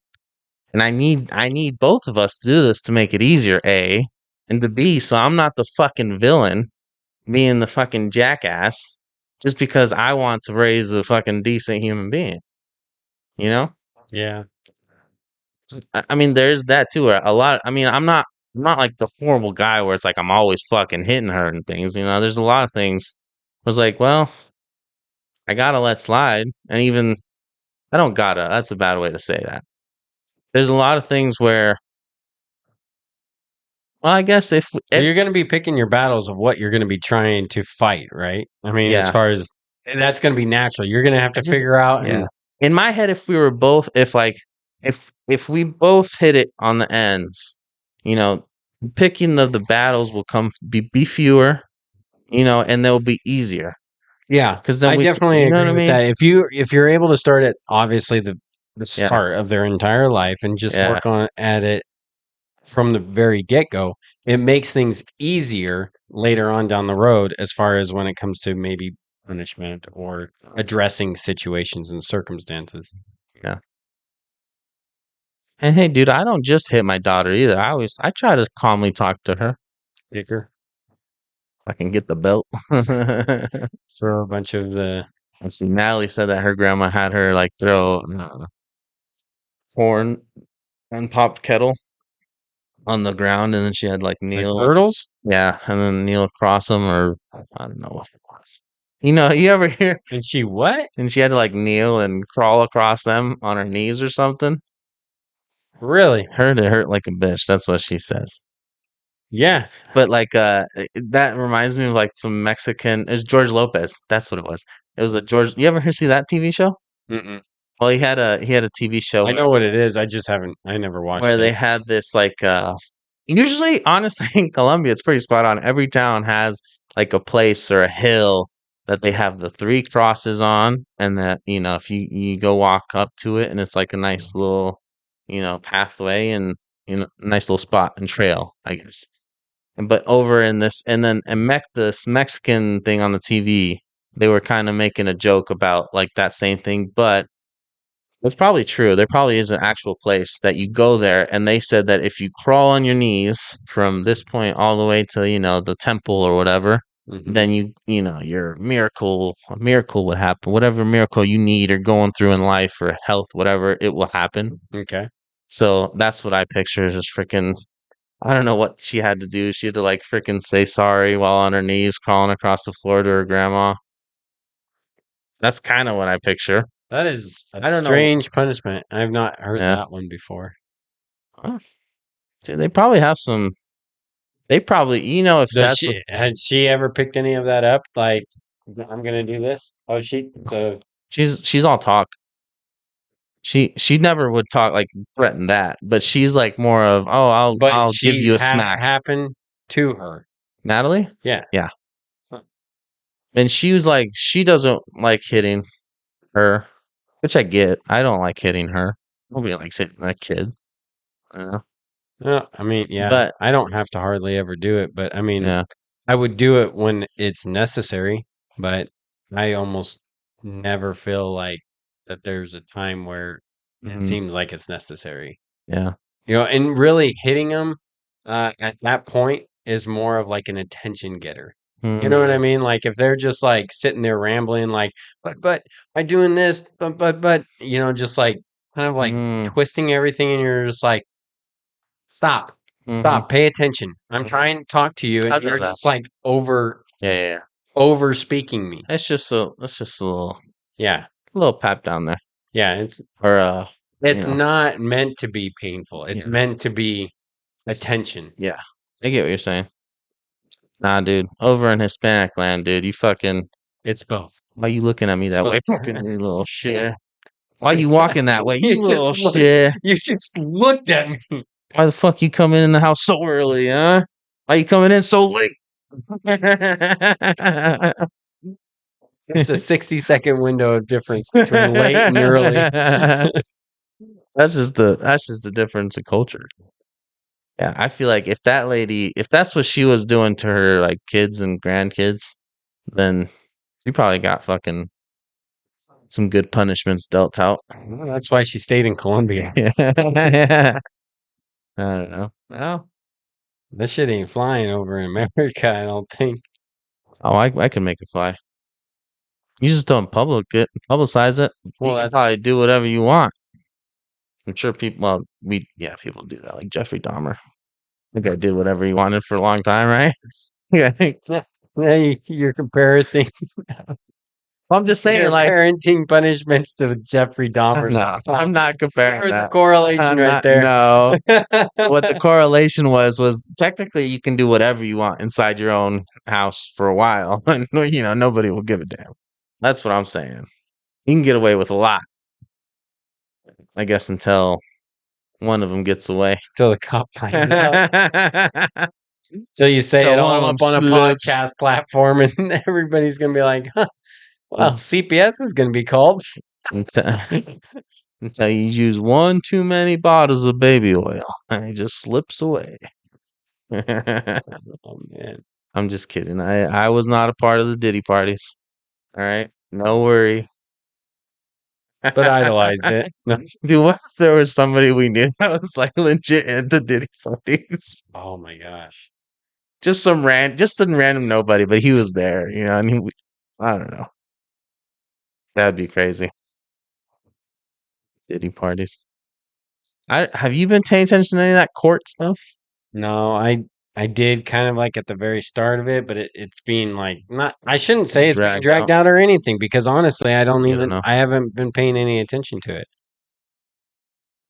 and I need both of us to do this to make it easier, A, and to B, so I'm not the fucking villain. being the fucking jackass just because I want to raise a fucking decent human being, you know? Yeah. I mean, there's that too. Where a lot. I mean, I'm not like the horrible guy where it's like I'm always fucking hitting her and things. You know, there's a lot of things. I was like, well, I gotta let slide, and even I don't gotta. That's a bad way to say that. There's a lot of things where, well, I guess Well, if you're going to be picking your battles of what you're going to be trying to fight, right? I mean, as yeah, far as and that's going to be natural. You're going to have I to just figure out yeah. and In my head, if we were both, if like, if we both hit it on the ends, you know, picking of the battles will be fewer, you know, and they'll be easier yeah, because then I we, can, definitely you know what agree I with mean? that. If you're able to start at obviously the Yeah, start of their entire life and just yeah, work on at it from the very get-go, it makes things easier later on down the road as far as when it comes to maybe punishment or addressing situations and circumstances. yeah. And hey, dude, I don't just hit my daughter either. I try to calmly talk to her. Kicker. I can get the belt. Throw a bunch of the Let's see. Natalie said that her grandma had her like throw corn unpopped kettle on the ground, and then she had like like kneel. hurdles, Yeah, and then kneel across them, or I don't know what it was. You know, you ever hear? and she what? And she had to like kneel and crawl across them on her knees or something. Really? Heard it hurt like a bitch. That's what she says. Yeah. But like that reminds me of like some Mexican. It was George Lopez. That's what it was. It was a George. You ever hear see that TV show? Mm-mm. Well, he had a TV show I know what it is. I just haven't. I never where watched they it. had this like usually honestly in Colombia it's pretty spot on. Every town has like a place or a hill that they have the three crosses on, and that you know if you go walk up to it and it's like a nice little you know pathway and you know nice little spot and trail I guess. But over in this and then and this Mexican thing on the TV, they were kind of making a joke about like that same thing, but that's probably true. There probably is an actual place that you go there, and they said that if you crawl on your knees from this point all the way to, you know, the temple or whatever, Hmm. then you know, your a miracle would happen. Whatever miracle you need or going through in life or health, whatever, it will happen. Okay. So that's what I picture is freaking I don't know what she had to do. She had to like freaking say sorry while on her knees crawling across the floor to her grandma. That's kind of what I picture. That is a I don't know. strange punishment. I've not heard Yeah. that one before. Huh. See, they probably have some. They probably, you know, if Does that's what she had she ever picked any of that up? Like, I'm gonna do this. Oh, so, she's all talk. She never would talk like threaten that, but she's like more of, oh, but I'll give she's you a had it smack. happen to her. Natalie, Yeah. yeah, Huh. and she was like, she doesn't like hitting her, which I get. I don't like hitting her. Nobody likes hitting that kid, you know. Well, I mean, yeah, But I don't have to hardly ever do it, but I mean, yeah, I would do it when it's necessary, but I almost never feel like that there's a time where it mhm, seems like it's necessary. yeah, You know, and really hitting them at that point is more of like an attention getter. You know what I mm, mean? Like if they're just like sitting there rambling, like, but I'm doing this, but, you know, just like kind of like mm, twisting everything, and you're just like, stop, mm-hmm. stop, pay attention. I'm trying to talk to you, and I've done you're that. just like Yeah, yeah, yeah. over speaking me. It's just a Yeah, little pat down there, yeah. or you It's know, not meant to be painful. It's yeah, meant to be attention. yeah. I get what you're saying. Nah, dude. Over in Hispanic land, dude, you fucking It's both. why you looking at me It's that both. way? Fucking you little shit. Why you walking that way? You You just little look. shit. You just looked at me. Why the fuck you coming in the house so early, huh? Why you coming in so late? There's a 60-second window of difference between late and early. That's just the difference in culture. Yeah, I feel like if that lady, if that's what she was doing to her like kids and grandkids, then she probably got fucking some good punishments dealt out. Well, that's why she stayed in Colombia. Yeah. I don't know. Well, This shit ain't flying over in America, I don't think. Oh, I can make it fly. You just don't publicize it. Well, You can that's probably do whatever you want. I'm sure people. Well, people do that, like Jeffrey Dahmer. The guy did whatever he wanted for a long time, right? Yeah. yeah, you're comparing I'm just saying, your like, parenting punishments to Jeffrey Dahmer's. no, I'm not comparing There's the that. correlation I'm right not. there. No, what the correlation was technically you can do whatever you want inside your own house for a while, and nobody will give a damn. That's what I'm saying. You can get away with a lot, I guess, until one of them gets away. Till the cop finds out. Till you say Till it one of all them up on a slips. podcast platform, and everybody's gonna be like, huh, well, CPS is gonna be called. Until, until you use one too many bottles of baby oil, and it just slips away. Oh man. I'm just kidding. I was not a part of the Diddy parties. All right, no worry. But idolized it. No. Dude, what if there was somebody we knew that was like legit into Diddy parties? Oh my gosh. Just some random nobody, but he was there, and I don't know. That'd be crazy. Diddy parties. Have you been paying attention to any of that court stuff? No, I did kind of like at the very start of it, but it's being like not. I shouldn't say it's being Dragged dragged out. out or anything because honestly, You don't know. I haven't been paying any attention to it.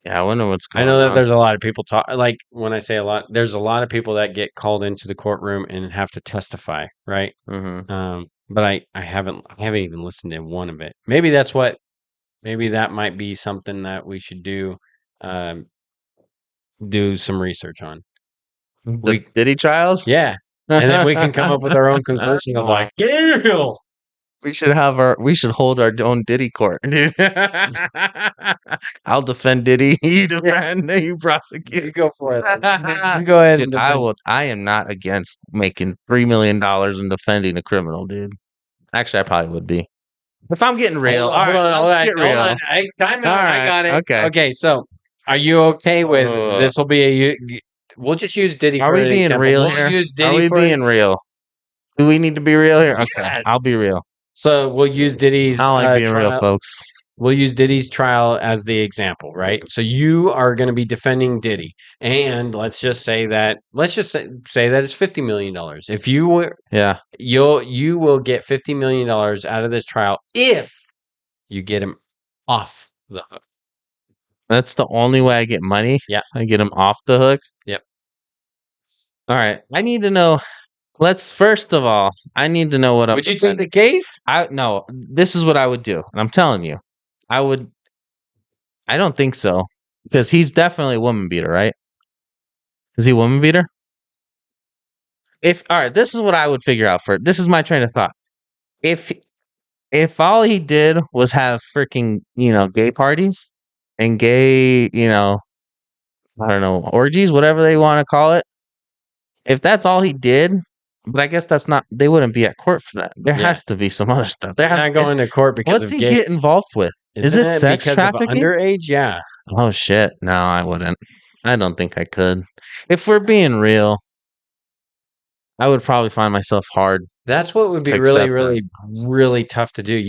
Yeah, I wonder what's I going know that on. there's a lot of people talk like when I say a lot, there's a lot of people that get called into the courtroom and have to testify, right? Hmm. But I haven't even listened to one of it. Maybe that might be something that we should um, do some research on. The We Diddy trials. Yeah, and then we can come up with our own conclusion of like, deal. We should hold our own Diddy court, dude. I'll defend Diddy. You defend. You prosecute. You go for it. You go ahead Dude, and defend. I am not against making $3 million and defending a criminal, dude. Actually, I probably would be. If I'm getting real, all right, let's get Hold real. on. Time All out. I right, got it. okay. Okay, so are you okay with Ugh. this? Will be we'll just use Diddy Are for we an being example. real We'll here? use Are Diddy we for being real? Do we need to be real here? Okay, I'll yes. be real. So we'll use Diddy's I don't like being real, trial. folks. We'll use Diddy's trial as the example, right? So you are going to be defending Diddy, and let's just say that it's $50 million. If you were, Yeah, you will get $50 million out of this trial if you get him off the hook. that's the only way I get money. Yeah. I get them off the hook. Yep. All right, I need to know. First of all, I need to know what I'm Would you take defending. the case? No, this is what I would do, and I'm telling you, I would. I don't think so because he's definitely a woman beater, right? Is he a woman beater? All right, this is what I would figure out for. This is my train of thought. If all he did was have freaking gay parties and gay I don't know orgies, whatever they want to call it. If that's all he did, but I guess that's not. They wouldn't be at court for that. There Yeah. has to be some other stuff. You're not going to court because What's of he gay. get involved with? Is Isn't this it sex because trafficking? of underage? Yeah. Oh shit! No, I wouldn't. I don't think I could. If we're being real, I would probably find myself hard. That's what would To be really, accept really, really tough to do.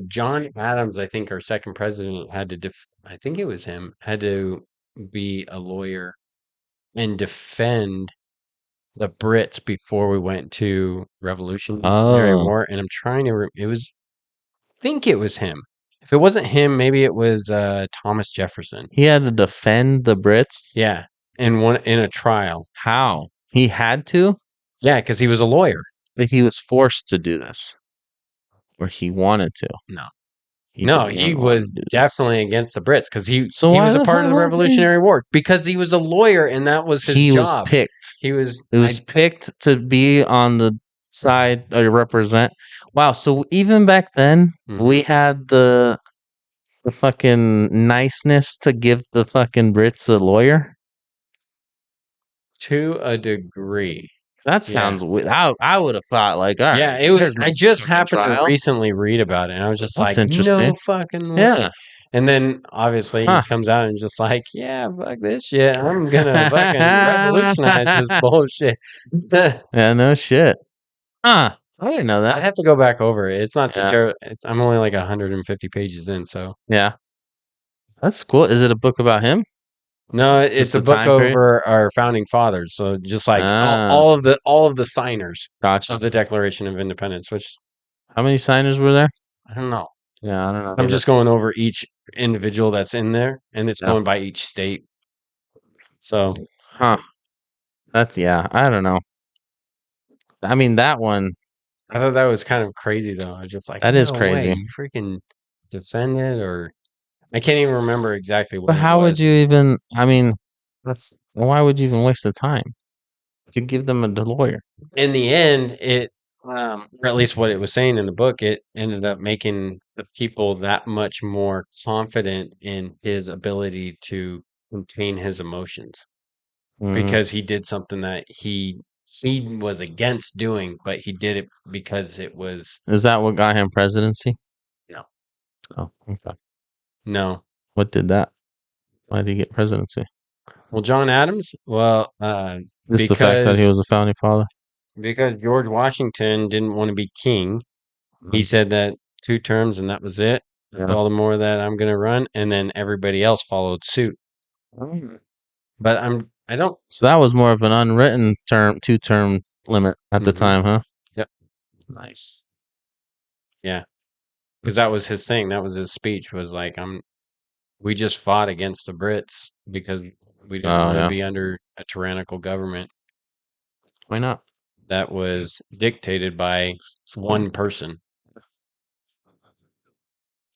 John Adams, I think our second president had to I think it was him, had to be a lawyer and defend the Brits before we went to Revolutionary Oh, War. And I'm trying to, I think it was him. If it wasn't him, maybe it was Thomas Jefferson. he had to defend the Brits. Yeah, in a trial. How? He had to, Yeah, because he was a lawyer. but he was forced to do this, or he wanted to. No. He No, did he not want was to do this. definitely against the Brits because So he why was a the part fuck of the was he? Revolutionary War because he was a lawyer and that was his He was job. picked. He was. It was picked to be on the side or represent. Wow. So even back then, we had the fucking niceness to give the fucking Brits a lawyer. To a degree. That sounds weird. I would have thought like, all right, Yeah, it was. there's no I just fucking happened to trial. recently read about it, and I was just That's like, interesting. no fucking way. Yeah. And then obviously he comes out and just like, yeah, fuck this shit. I'm gonna fucking revolutionize this bullshit. Yeah, no shit. Huh. I didn't know I'd that. have to go back over it. It's not too Yeah. terrible. I'm only like 150 pages in, so Yeah. That's cool. Is it a book about him? no, Just it's a the book time period? over our founding fathers. So just like Ah, all of the signers gotcha. of the Declaration of Independence, which How many signers were there? I don't know. Yeah, I don't know I'm either. just going over each individual that's in there, and it's Yeah. going by each state. So Huh. That's yeah. I don't know. I mean, that one. I thought that was kind of crazy, though. I was just like, That is no way, crazy. you freaking defend it, or I can't even remember exactly But what it how would was. you even? I mean, that's why would you even waste the time to give them a lawyer? In the end, or at least what it was saying in the book, it ended up making the people that much more confident in his ability to contain his emotions Mm. because he did something that he was against doing, but he did it because it was Is that what got him presidency? no, Oh, okay. no. What did that? Why did he get presidency? Well, John Adams, well, Just the fact that he because was a founding father. George Washington didn't want to be king. He Mm. said that 2 terms and that was it. That's Yeah. all the more that I'm gonna run, and then everybody else followed suit. Mm. But I don't So that was more of an unwritten term, 2-term limit at the mhm, time, huh? yep, Nice. yeah, because that was his thing, that was his speech was like, we just fought against the Brits because we didn't Oh wanna yeah. be under a tyrannical government Why not? that was dictated by one person.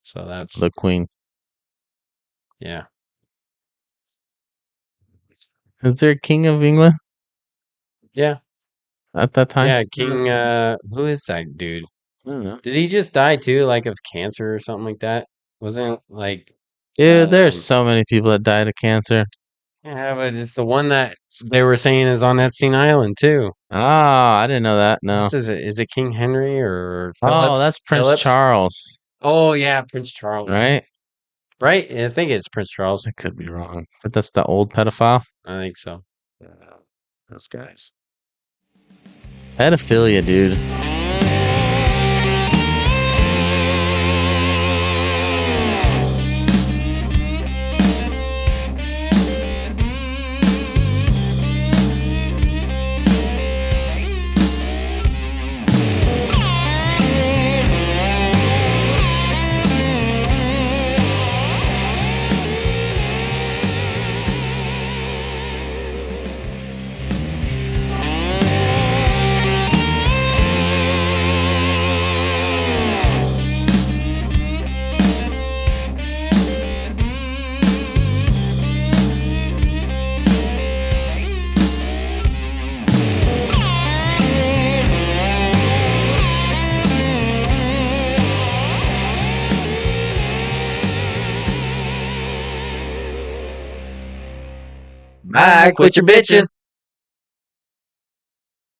So that's The Queen. yeah. Is there a King of England Yeah, at that time? yeah, King, who is that dude? I don't know. Did he just die too, like, of cancer or something like that? Wasn't like, Dude, there's um so many people that died of cancer. yeah, but it's the one that they were saying is on Epstein Island too. Oh, I didn't know that. No. What's is it? Is it King Henry or Oh, Phillips? that's Prince Phillips? Charles, Oh yeah, Prince Charles. right? Right? I think it's Prince Charles. I could be wrong, but that's the old pedophile. I think so. Yeah, those guys. Pedophilia, dude. Bye, quit your bitching.